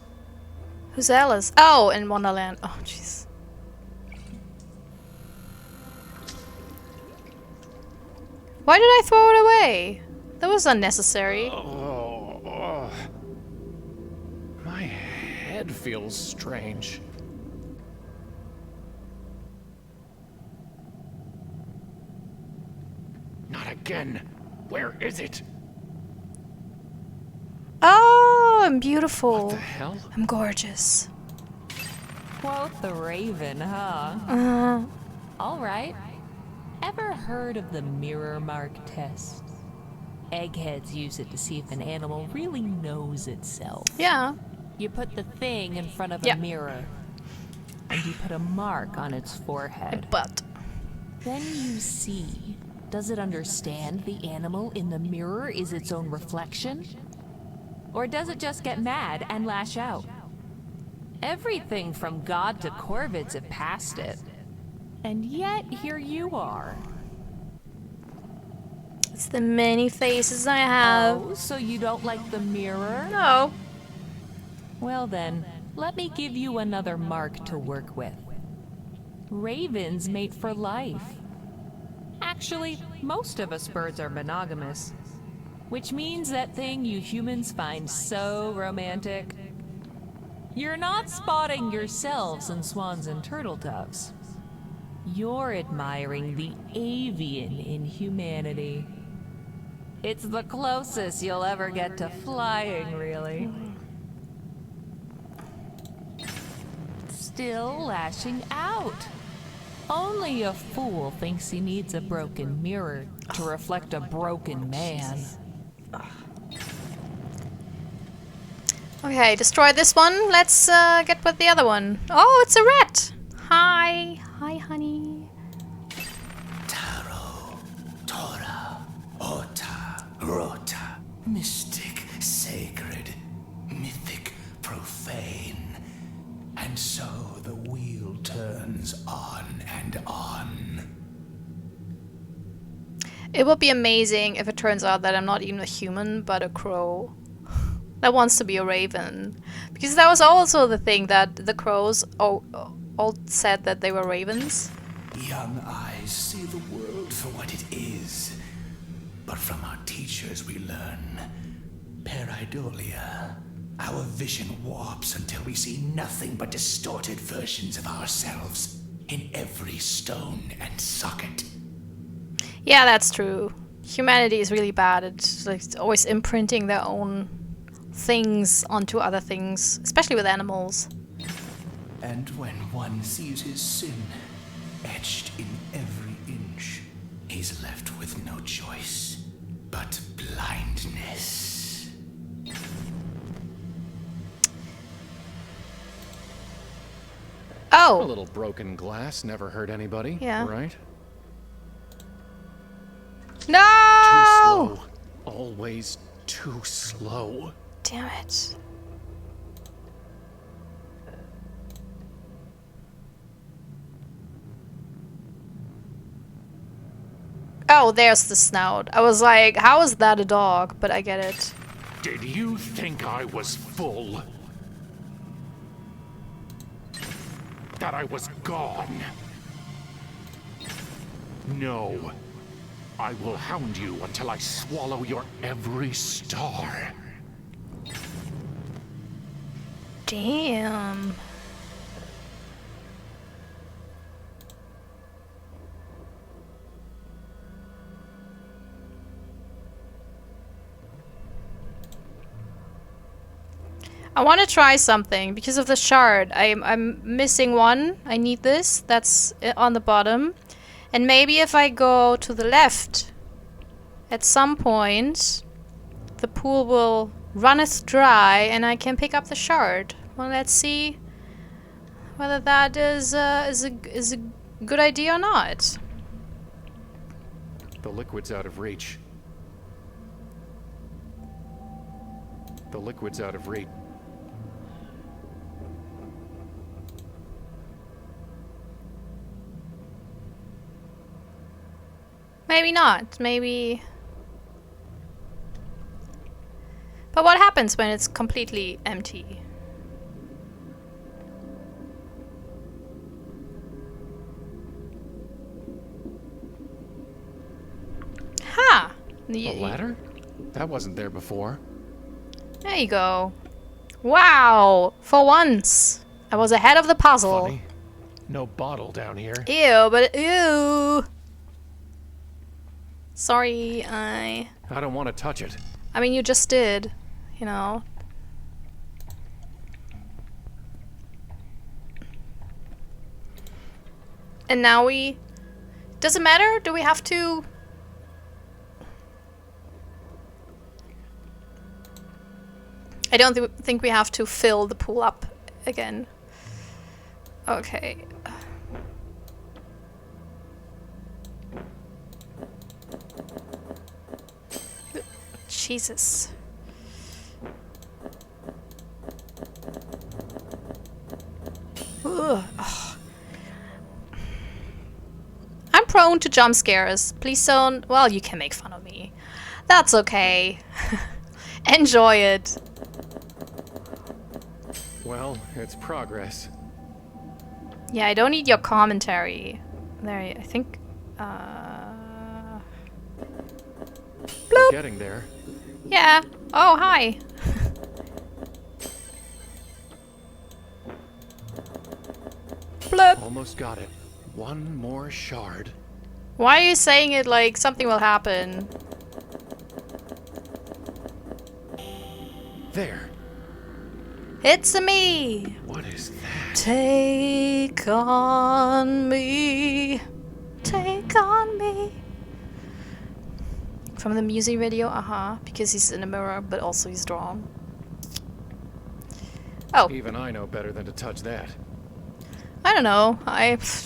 Who's Alice? Oh, in Wonderland. Oh, jeez. Why did I throw it away? That was unnecessary. Oh. My head feels strange. Not again. Where is it? Oh, I'm beautiful. What the hell? I'm gorgeous. Quote the raven, huh? All right. Ever heard of the mirror mark test? Eggheads use it to see if an animal really knows itself. Yeah. You put the thing in front of Yep. a mirror, and you put a mark on its forehead. But Then you see, does it understand the animal in the mirror is its own reflection? Or does it just get mad and lash out? Everything from God to corvids have passed it. And yet, here you are. it's the many faces I have. Oh, so you don't like the mirror? No. Well then, let me give you another mark to work with. Ravens mate for life. Actually, most of us birds are monogamous, which means that thing you humans find so romantic. You're not spotting yourselves in swans and turtle doves. You're admiring the avian in humanity. It's the closest you'll ever get to flying, really. Still lashing out. Only a fool thinks he needs a broken mirror to reflect a broken man. Okay, destroy this one. Let's get with the other one. Oh, it's a rat. Hi. Hi, honey. Taro, Tora, Ota, Rota. Mystic, sacred, mythic, profane. And so the wheel turns on and on. It would be amazing if it turns out that I'm not even a human, but a crow that wants to be a raven. Because that was also the thing that the crows all said that they were ravens. Young eyes see the world for what it is. But from our teachers we learn pareidolia. Our vision warps until we see nothing but distorted versions of ourselves in every stone and socket. Yeah, that's true. Humanity is really bad. It's like always imprinting their own things onto other things, especially with animals. And when one sees his sin etched in every inch, he's left with no choice but blindness. Oh! A little broken glass never hurt anybody, Yeah. right? No! Too slow. Always too slow. Damn it. Oh, there's the snout. I was like, how is that a dog? But I get it. Did you think I was full? That I was gone? No. I will hound you until I swallow your every star. Damn. I want to try something because of the shard. I'm missing one. I need this. That's on the bottom. And maybe if I go to the left, at some point, the pool will runneth dry and I can pick up the shard. Well, let's see whether that is a good idea or not. The liquid's out of reach. The liquid's out of reach. Maybe not. Maybe... But what happens when it's completely empty? Ha! A ladder? That wasn't there before. There you go. Wow! For once, I was ahead of the puzzle. Funny. No bottle down here. Ew, but ew! Sorry, I don't want to touch it. mean, you just did, you know. And now we... Does it matter? Do we have to... I don't think we have to fill the pool up again. Okay. Jesus. Ugh. I'm prone to jump scares. Please don't... Well, you can make fun of me. That's okay. Enjoy it. Well, it's progress. Yeah, I don't need your commentary. There, I think... We're getting there. Yeah. Oh, hi. Bloop. Almost got it. One more shard. Why are you saying it like something will happen? There. It's a me. What is that? Take on me. Take on me. From the music video, because he's in a mirror, but also he's drawn. Oh. Even I know better than to touch that. I don't know.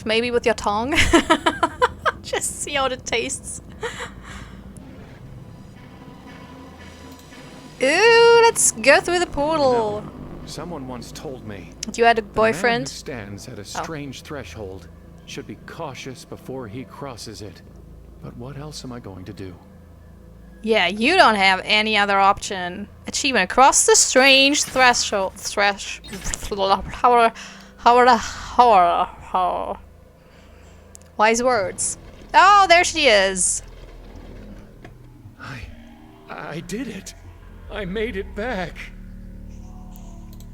Maybe with your tongue. Just see how it tastes. Ooh, let's go through the portal. No. Someone once told me. You had a The man boyfriend? who stands at a strange threshold should be cautious before he crosses it. But what else am I going to do? Yeah, you don't have any other option. Achievement. Cross the strange threshold. Wise words. Oh, there she is. I did it. I made it back.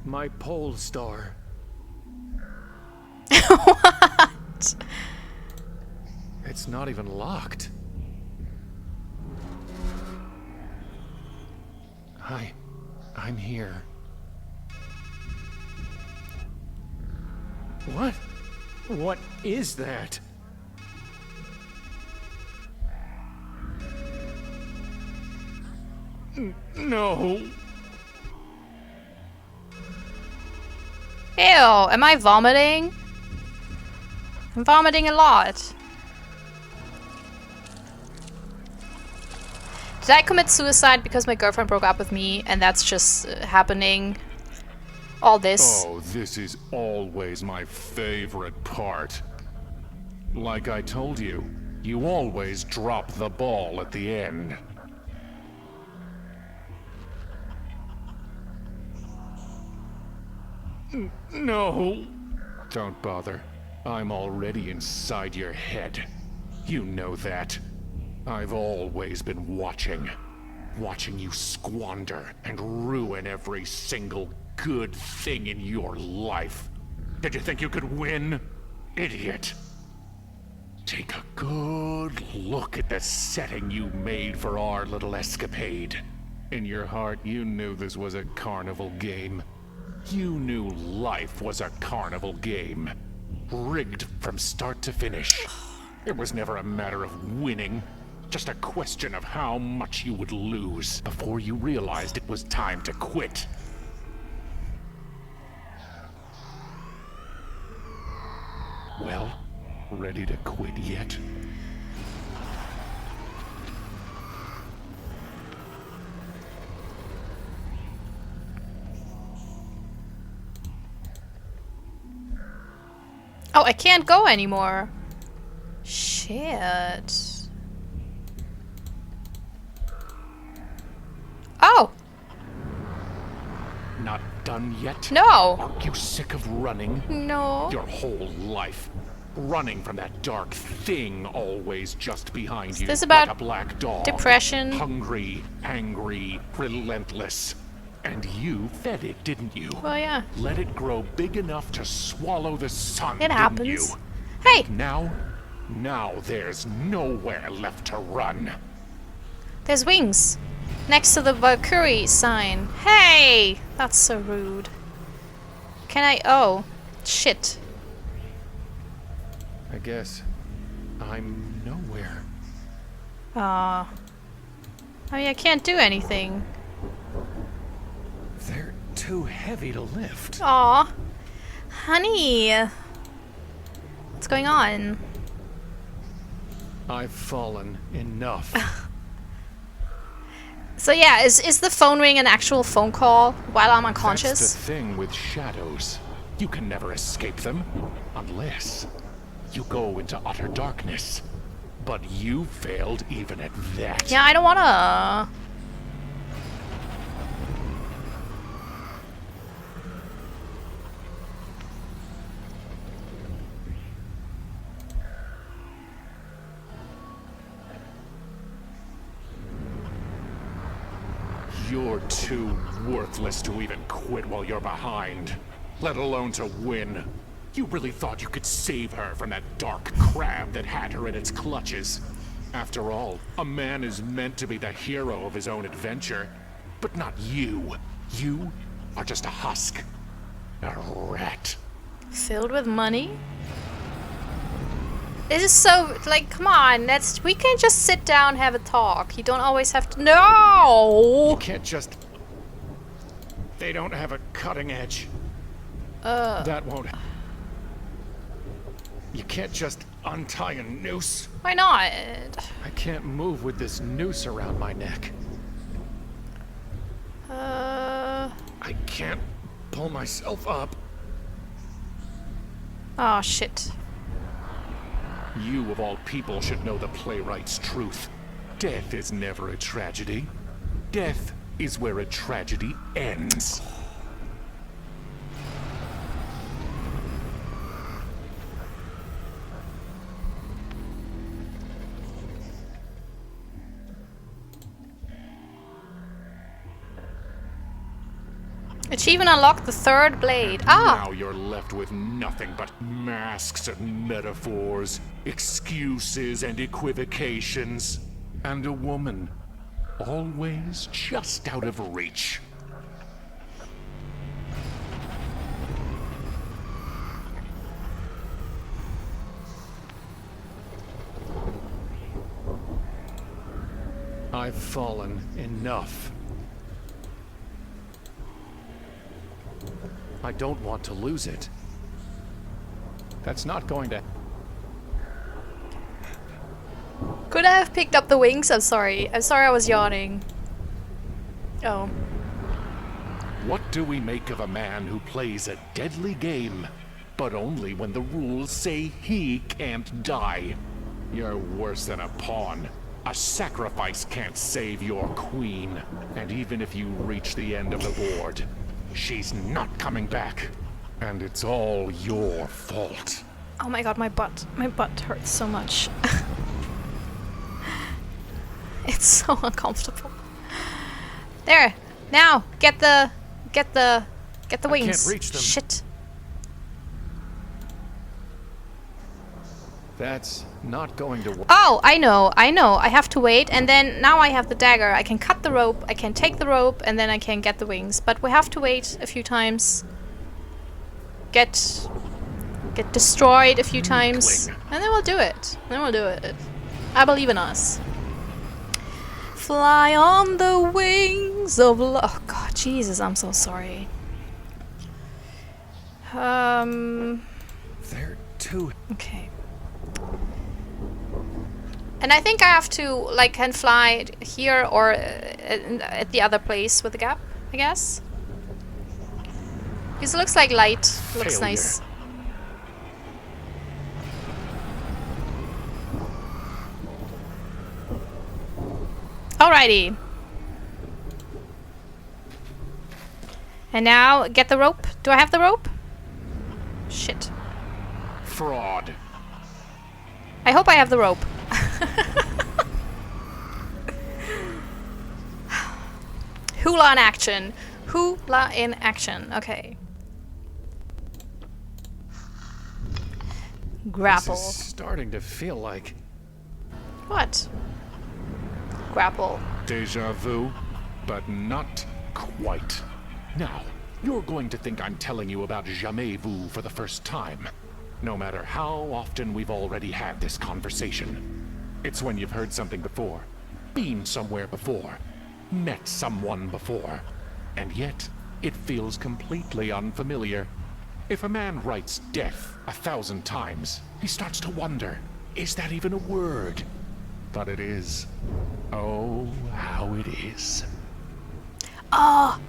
My pole star. What? It's not even locked. Hi, I'm here. What? What is that? No. Ew, am I vomiting? I'm vomiting a lot. Did I commit suicide because my girlfriend broke up with me and that's just happening? All this. Oh, this is always my favorite part. Like I told you, you always drop the ball at the end. No. Don't bother. I'm already inside your head. You know that. I've always been watching. Watching you squander and ruin every single good thing in your life. Did you think you could win? Idiot. Take a good look at the setting you made for our little escapade. In your heart, you knew this was a carnival game. You knew life was a carnival game. Rigged from start to finish. It was never a matter of winning. Just a question of how much you would lose before you realized it was time to quit. Well, ready to quit yet? Oh, I can't go anymore. Shit. Oh. Not done yet? No. Aren't you sick of running? No. Your whole life. Running from that dark thing always just behind you. Is this about like a black dog. depression? Hungry, angry, relentless. And you fed it, didn't you? Well, yeah. Let it grow big enough to swallow the sun, It happens. didn't you? Hey! Now there's nowhere left to run. There's wings. Next to the Valkyrie sign. Hey! That's so rude. Can I... Oh. Shit. I guess I'm nowhere. Aw. I mean, I can't do anything. They're too heavy to lift. Aw. Honey. What's going on? I've fallen enough. So yeah, is the phone ring an actual phone call while I'm unconscious? That's the thing with shadows. You can never escape them. Unless you go into utter darkness. But you failed even at that. Yeah, I don't wanna. You're too worthless to even quit while you're behind, let alone to win. You really thought you could save her from that dark crab that had her in its clutches. After all, a man is meant to be the hero of his own adventure, but not you. You are just a husk. A rat. Filled with money? This is so, like, come on, we can just sit down, have a talk. You don't always have to, no! You can't just... They don't have a cutting edge. That won't... You can't just untie a noose. Why not? I can't move with this noose around my neck. I can't pull myself up. Oh, shit. You, of all people, should know the playwright's truth. Death is never a tragedy. Death is where a tragedy ends. Achievement unlocked the third blade. Ah! Now you're left with nothing but masks and metaphors, excuses and equivocations, and a woman always just out of reach. I've fallen enough. I don't want to lose it. That's not going to... Could I have picked up the wings? I'm sorry. I'm sorry I was yawning. Oh. What do we make of a man who plays a deadly game, but only when the rules say he can't die? You're worse than a pawn. A sacrifice can't save your queen. And even if you reach the end of the board, she's not coming back. And it's all your fault. Oh my god, my butt. My butt hurts so much. It's so uncomfortable. There. Now, get the wings. Can't reach them. Shit. That's not going to work. Oh, I know. I have to wait, and then now I have the dagger. I can cut the rope, I can take the rope, and then I can get the wings. But we have to wait a few times. Get destroyed a few times. And then we'll do it. I believe in us. Fly on the wings of love. Oh god, Jesus, I'm so sorry. They're too... Okay. And I think I have to, like, can fly here or at the other place with the gap, I guess. Because it looks like light. Looks nice. Alrighty. And now, get the rope. Do I have the rope? Shit. Fraud. I hope I have the rope. Hula in action. Hula in action. Okay. Grapple. This is starting to feel like... What? Grapple. Deja vu, but not quite. Now, you're going to think I'm telling you about Jamais Vu for the first time. No matter how often we've already had this conversation. It's when you've heard something before, been somewhere before, met someone before, and yet it feels completely unfamiliar. If a man writes death 1,000 times, he starts to wonder, is that even a word? But it is. Oh, how it is. Oh!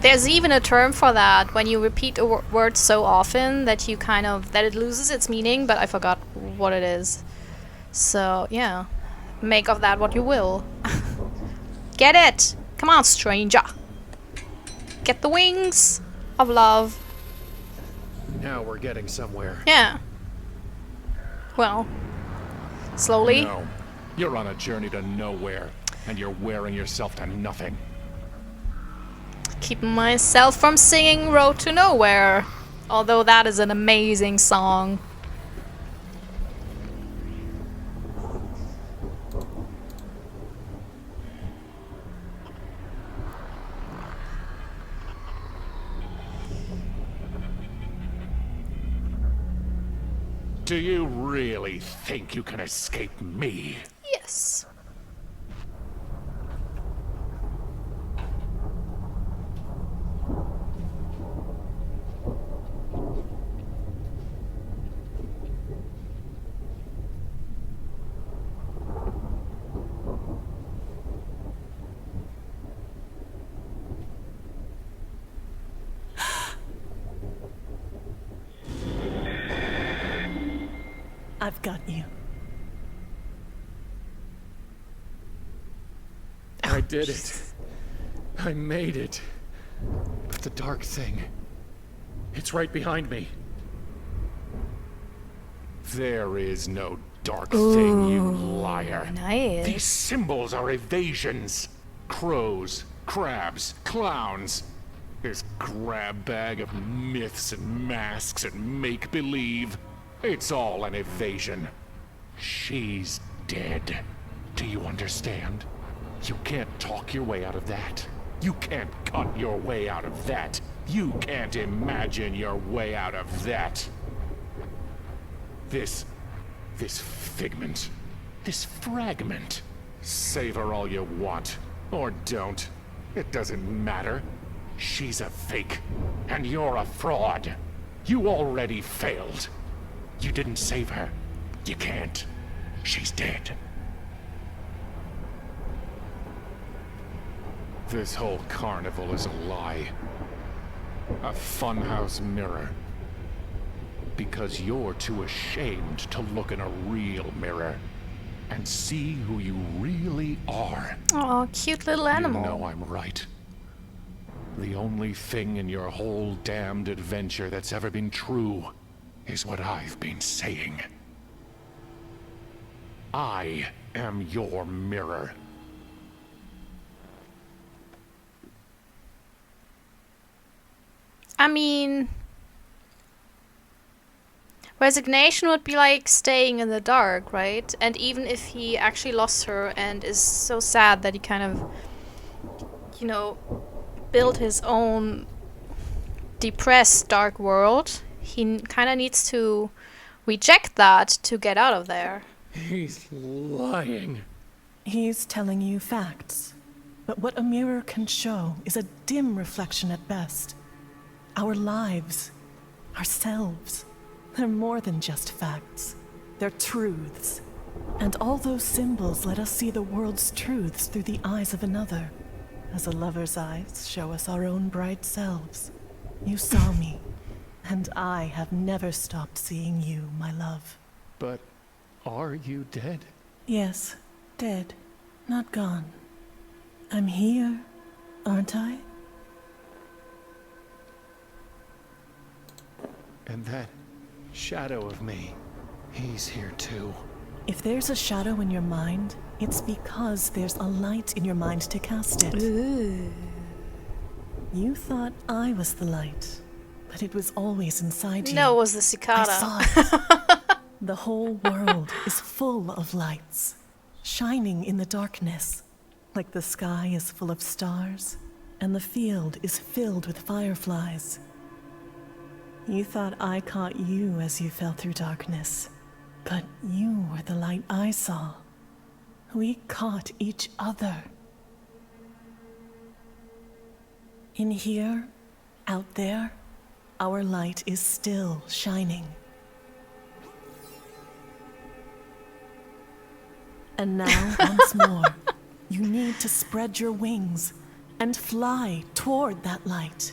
There's even a term for that, when you repeat a word so often that you that it loses its meaning, but I forgot what it is. So, yeah. Make of that what you will. Get it! Come on, stranger! Get the wings of love. Now we're getting somewhere. Yeah. Well, slowly. No. You're on a journey to nowhere, and you're wearing yourself to nothing. Keeping myself from singing Road to Nowhere. Although that is an amazing song. Do you really think you can escape me? Yes. I've got you. I did it. I made it. But the dark thing, it's right behind me. There is no dark thing, you liar. Nice. These symbols are evasions. Crows, crabs, clowns. This grab bag of myths and masks and make-believe. It's all an evasion. She's dead. Do you understand? You can't talk your way out of that. You can't cut your way out of that. You can't imagine your way out of that. This figment, this fragment. Savor all you want, or don't. It doesn't matter. She's a fake, and you're a fraud. You already failed. You didn't save her. You can't. She's dead. This whole carnival is a lie. A funhouse mirror. Because you're too ashamed to look in a real mirror and see who you really are. Oh, cute little animal. You know I'm right. The only thing in your whole damned adventure that's ever been true is what I've been saying. I am your mirror. I mean, resignation would be like staying in the dark, right? And even if he actually lost her and is so sad that he kind of, you know, built his own depressed dark world, he kind of needs to reject that to get out of there. He's lying. He's telling you facts. But what a mirror can show is a dim reflection at best. Our lives, ourselves, they're more than just facts. They're truths. And all those symbols let us see the world's truths through the eyes of another, as a lover's eyes show us our own bright selves. You saw me, and I have never stopped seeing you, my love. But are you dead? Yes, dead, not gone. I'm here, aren't I? And that shadow of me, he's here too. If there's a shadow in your mind, it's because there's a light in your mind to cast it. Ooh. You thought I was the light, but it was always inside you. No, it was the cicada. I saw it. The whole world is full of lights, shining in the darkness, like the sky is full of stars, and the field is filled with fireflies. You thought I caught you as you fell through darkness, but you were the light I saw. We caught each other. In here, out there, our light is still shining. And now, once more, you need to spread your wings and fly toward that light.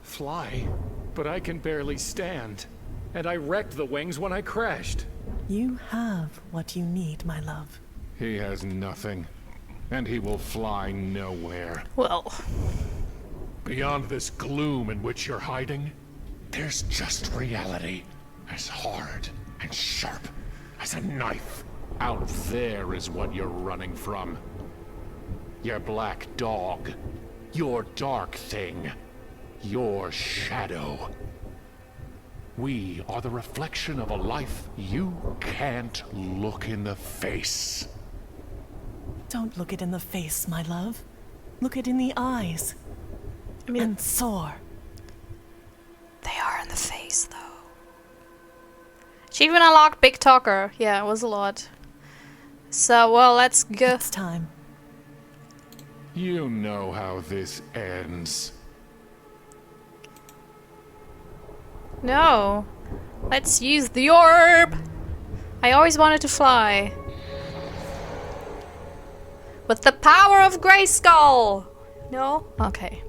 Fly? But I can barely stand. And I wrecked the wings when I crashed. You have what you need, my love. He has nothing. And he will fly nowhere. Well. Beyond this gloom in which you're hiding, there's just reality. As hard and sharp as a knife. Out there is what you're running from. Your black dog. Your dark thing. Your shadow. We are the reflection of a life you can't look in the face. Don't look it in the face, my love. Look it in the eyes. And soar. They are in the face, though. She even unlocked Big Talker. Yeah, it was a lot. So, well, let's go. It's time. You know how this ends. No. Let's use the orb. I always wanted to fly. With the power of Grayskull. No? Okay.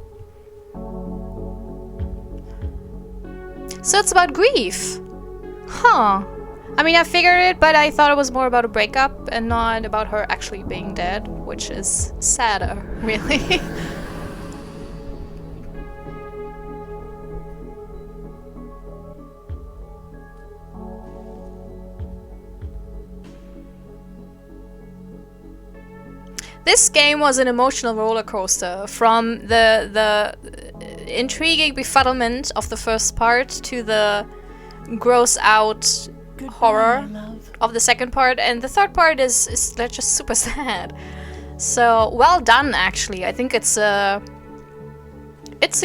So it's about grief. Huh. I mean, I figured it, but I thought it was more about a breakup and not about her actually being dead, which is sadder, really. This game was an emotional roller coaster, from the intriguing befuddlement of the first part to the gross out horror of the second part, and the third part is just super sad. So well done, actually. I think it's a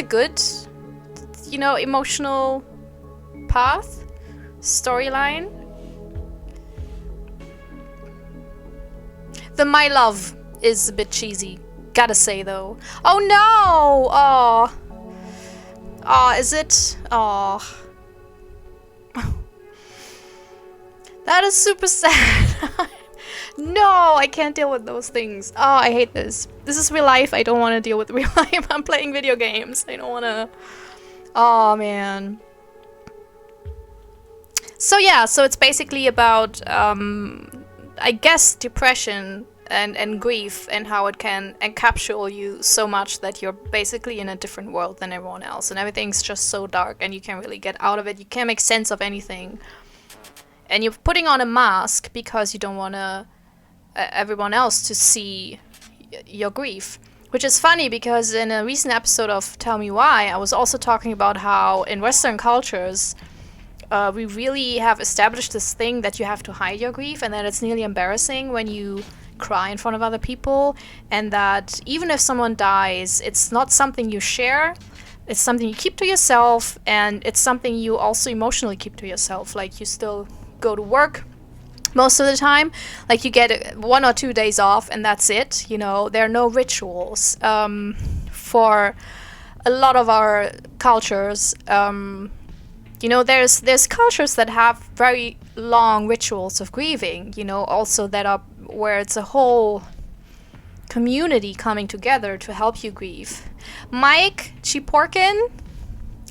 good, you know, emotional path, storyline. The my love is a bit cheesy, gotta say though. Oh no! Oh. Oh, is it? Oh. That is super sad. No, I can't deal with those things. Oh, I hate this. This is real life. I don't want to deal with real life. I'm playing video games. I don't want to... Oh, man. So yeah, so it's basically about, I guess, depression and grief, and how it can encapsule you so much that you're basically in a different world than everyone else, and everything's just so dark and you can't really get out of it. You can't make sense of anything, and you're putting on a mask because you don't want everyone else to see your grief, which is funny because in a recent episode of Tell Me Why, I was also talking about how in Western cultures we really have established this thing that you have to hide your grief, and that it's nearly embarrassing when you cry in front of other people, and that even if someone dies, it's not something you share, it's something you keep to yourself, and it's something you also emotionally keep to yourself. Like, you still go to work most of the time, like you get 1 or 2 days off and that's it, you know. There are no rituals for a lot of our cultures. You know, there's cultures that have very long rituals of grieving, you know, also that are where it's a whole community coming together to help you grieve. Mike Chiporkin,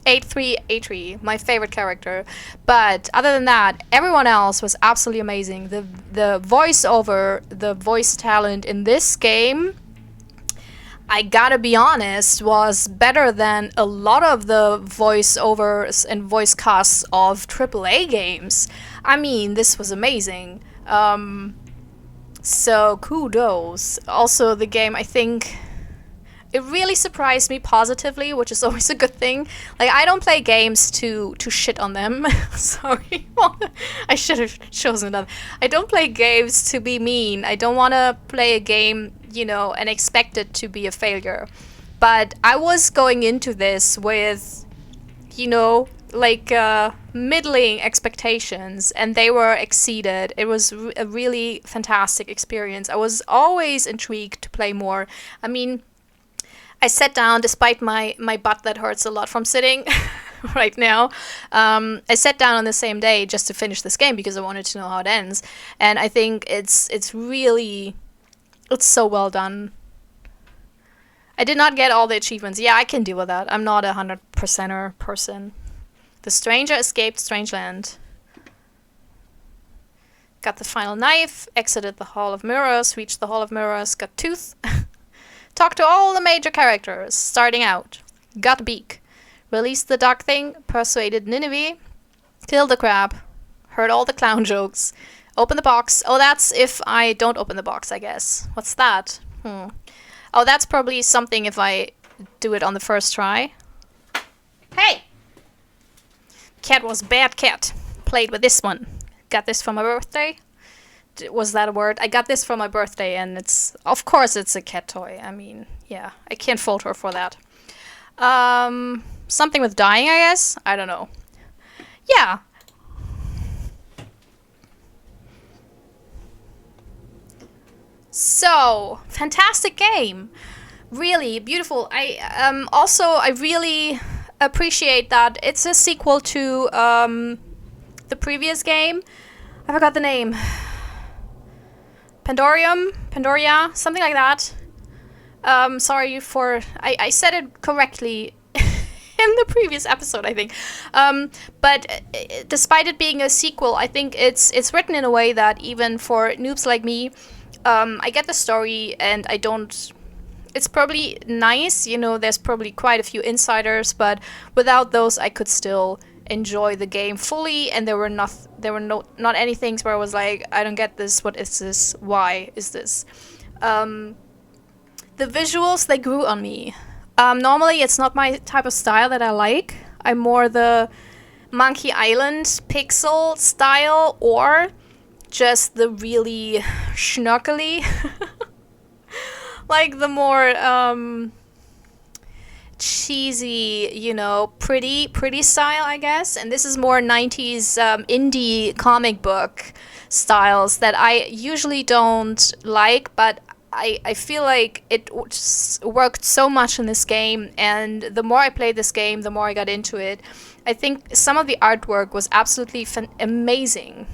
8383, my favorite character. But other than that, everyone else was absolutely amazing. The voiceover, the voice talent in this game, I gotta be honest, was better than a lot of the voiceovers and voice casts of AAA games. I mean, this was amazing. So kudos. Also, the game, I think, it really surprised me positively, which is always a good thing. Like, I don't play games to shit on them. Sorry. I should have chosen another. I don't play games to be mean. I don't want to play a game, you know, and expect it to be a failure. But I was going into this with, you know, like middling expectations, and they were exceeded. It was a really fantastic experience. I was always intrigued to play more. I mean, I sat down, despite my butt that hurts a lot from sitting right now. I sat down on the same day just to finish this game because I wanted to know how it ends. And I think it's so well done. I did not get all the achievements. Yeah, I can deal with that. I'm not a 100%er person. The stranger escaped Strangeland. Got the final knife, exited the Hall of Mirrors, reached the Hall of Mirrors, got tooth. Talked to all the major characters, starting out. Got beak. Released the dark thing, persuaded Nineveh. Killed the crab. Heard all the clown jokes. Open the box. Oh, that's if I don't open the box, I guess. What's that? Oh, that's probably something if I do it on the first try. Hey! Cat was bad cat. Played with this one. Got this for my birthday. Was that a word? I got this for my birthday, and it's... Of course it's a cat toy. I mean, yeah. I can't fault her for that. Something with dying, I guess? I don't know. Yeah. So, fantastic game. Really beautiful. I really appreciate that it's a sequel to the previous game. I forgot the name. Pandoria, something like that. Sorry for... I said it correctly in the previous episode, I think. But despite it being a sequel, I think it's written in a way that even for noobs like me, I get the story and I don't... It's probably nice, you know, there's probably quite a few insiders, but without those I could still enjoy the game fully, and there were not any things where I was like, I don't get this, what is this, why is this? The visuals, they grew on me. Normally it's not my type of style that I like. I'm more the Monkey Island pixel style, or just the really schnuckly, like the more cheesy, you know, pretty style, I guess. And this is more 90s indie comic book styles that I usually don't like, but I feel like it worked so much in this game, and the more I played this game, the more I got into it. I think some of the artwork was absolutely amazing.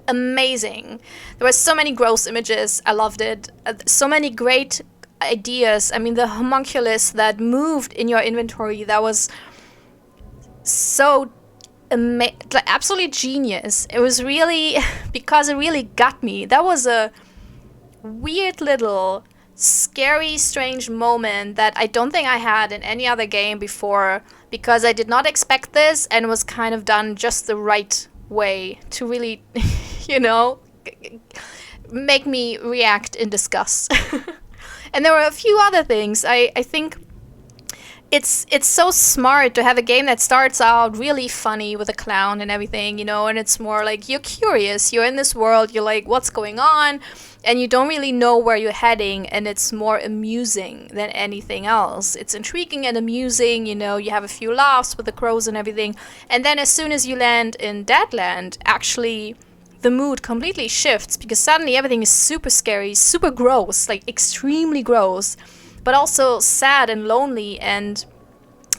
Amazing. There were so many gross images. I loved it. So many great ideas. I mean, the homunculus that moved in your inventory, that was so absolutely genius. It was really, because it really got me. That was a weird little scary, strange moment that I don't think I had in any other game before, because I did not expect this, and was kind of done just the right way to really, you know, make me react in disgust. And there were a few other things. I think it's so smart to have a game that starts out really funny with a clown and everything, you know, and it's more like you're curious, you're in this world, you're like, what's going on? And you don't really know where you're heading, and it's more amusing than anything else. It's intriguing and amusing, you know, you have a few laughs with the crows and everything. And then as soon as you land in Deadland, actually the mood completely shifts, because suddenly everything is super scary, super gross, like extremely gross, but also sad and lonely. And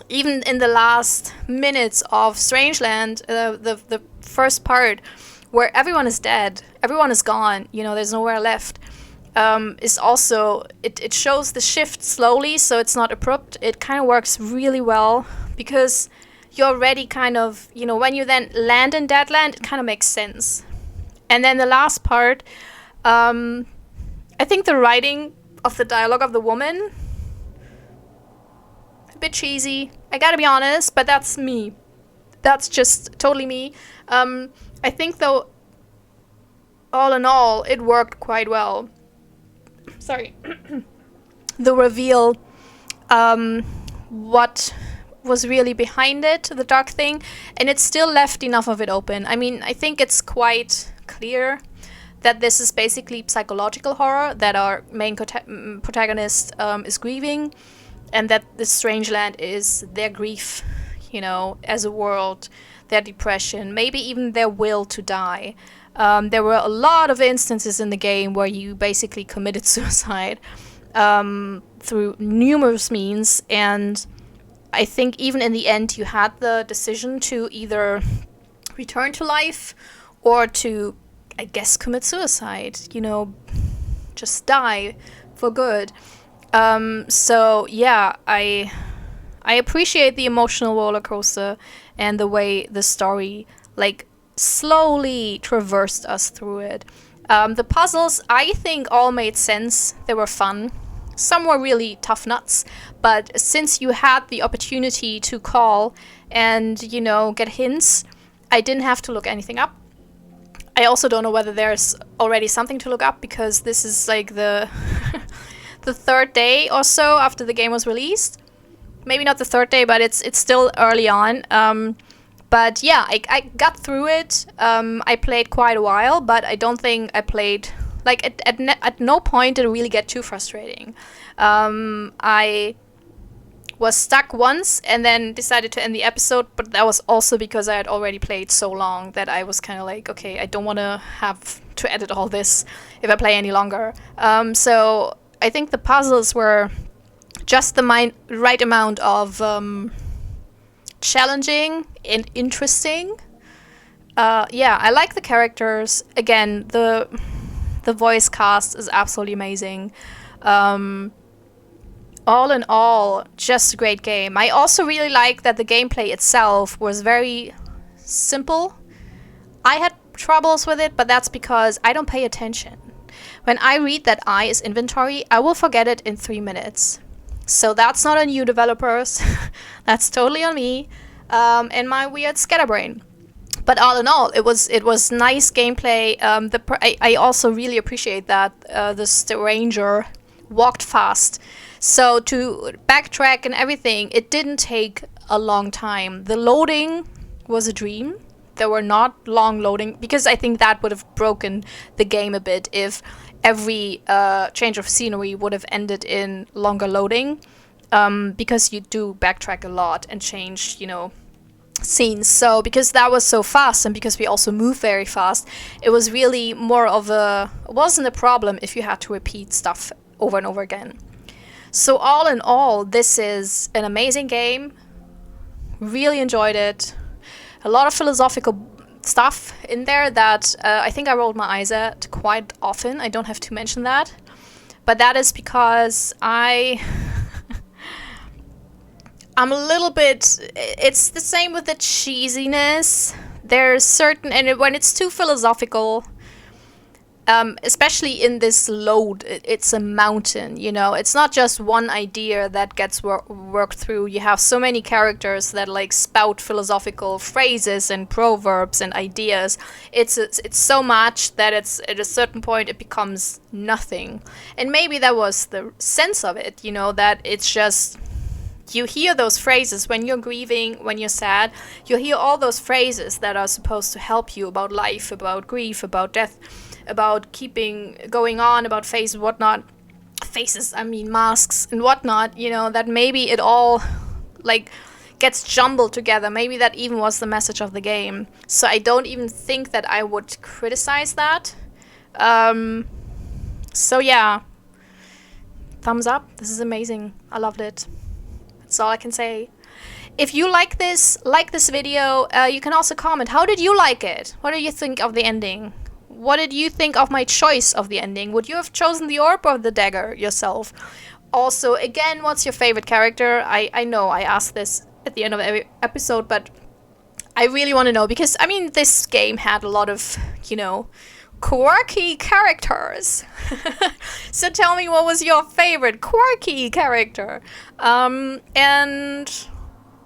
even in the last minutes of Strangeland, the first part, where everyone is dead, everyone is gone, you know, there's nowhere left, is also, it shows the shift slowly, so it's not abrupt. It kind of works really well, because you're already kind of, you know, when you then land in Deadland, it kind of makes sense. And then the last part, I think the writing of the dialogue of the woman, a bit cheesy, I gotta be honest, but that's me. That's just totally me. I think, though, all in all, it worked quite well. Sorry. The reveal, what was really behind it, the dark thing, and it still left enough of it open. I mean, I think it's quite clear that this is basically psychological horror, that our main protagonist is grieving, and that the Strangeland is their grief, you know, as a world, their depression, maybe even their will to die. There were a lot of instances in the game where you basically committed suicide through numerous means, and I think even in the end you had the decision to either return to life or to, I guess, commit suicide, you know, just die for good. So yeah, I appreciate the emotional roller coaster and the way the story like slowly traversed us through it. The puzzles, I think, all made sense. They were fun. Some were really tough nuts, but since you had the opportunity to call and, you know, get hints, I didn't have to look anything up. I also don't know whether there's already something to look up, because this is like the the third day or so after the game was released. Maybe not the third day, but it's still early on. But yeah, I got through it. I played quite a while, but I don't think I played... Like, at no point did it really get too frustrating. I was stuck once and then decided to end the episode, but that was also because I had already played so long that I was kind of like, okay, I don't want to have to edit all this if I play any longer. So I think the puzzles were just the right amount of challenging and interesting. Yeah, I like the characters. Again, the voice cast is absolutely amazing. All in all, just a great game. I also really like that the gameplay itself was very simple. I had troubles with it, but that's because I don't pay attention. When I read that I is inventory, I will forget it in 3 minutes. So that's not on you, developers. That's totally on me and my weird scatterbrain. But all in all, it was nice gameplay. I also really appreciate that the Stranger walked fast. So to backtrack and everything, it didn't take a long time. The loading was a dream. There were not long loading, because I think that would have broken the game a bit if every change of scenery would have ended in longer loading, because you do backtrack a lot and change, you know, scenes. So because that was so fast, and because we also move very fast, it was really more of it wasn't a problem if you had to repeat stuff over and over again. So all in all, this is an amazing game. Really enjoyed it. A lot of philosophical stuff in there that I think I rolled my eyes at quite often. I don't have to mention that, but that is because I'm a little bit... It's the same with the cheesiness. There's certain... And when it's too philosophical, especially in this load, it's a mountain, you know? It's not just one idea that gets worked through. You have so many characters that, like, spout philosophical phrases and proverbs and ideas. It's so much that it's at a certain point it becomes nothing. And maybe that was the sense of it, you know? That it's just... You hear those phrases when you're grieving, when you're sad. You hear all those phrases that are supposed to help you about life, about grief, about death, about keeping going on, about faces, masks and whatnot, you know, that maybe it all, like, gets jumbled together. Maybe that even was the message of the game. So I don't even think that I would criticize that. So yeah. Thumbs up. This is amazing. I loved it. That's all I can say. If you like this video, you can also comment. How did you like it? What do you think of the ending? What did you think of my choice of the ending? Would you have chosen the orb or the dagger yourself? Also, again, what's your favorite character? I know I asked this at the end of every episode, but I really want to know, because, I mean, this game had a lot of, you know, quirky characters. So tell me, what was your favorite quirky character? And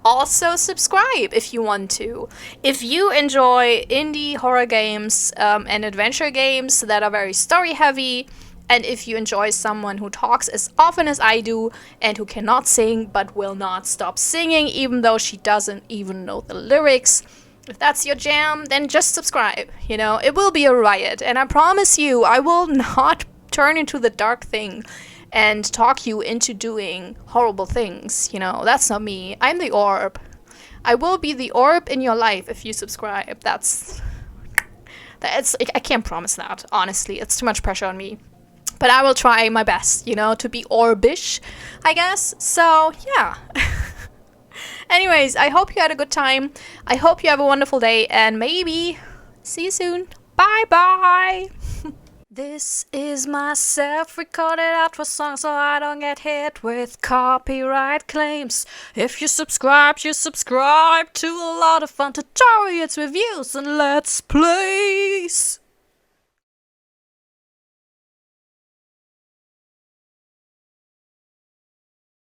also subscribe if you want to. If you enjoy indie horror games and adventure games that are very story heavy, and if you enjoy someone who talks as often as I do and who cannot sing but will not stop singing even though she doesn't even know the lyrics, if that's your jam, then just subscribe. You know, it will be a riot, and I promise you I will not turn into the dark thing and talk you into doing horrible things. You know, that's not me. I'm the orb. I will be the orb in your life if you subscribe. That's I can't promise that, honestly. It's too much pressure on me. But I will try my best, you know, to be orbish, I guess. So, yeah. Anyways, I hope you had a good time. I hope you have a wonderful day, and maybe see you soon. Bye-bye. This is my self-recorded outro song so I don't get hit with copyright claims. If you subscribe to a lot of fun tutorials, reviews, and let's plays.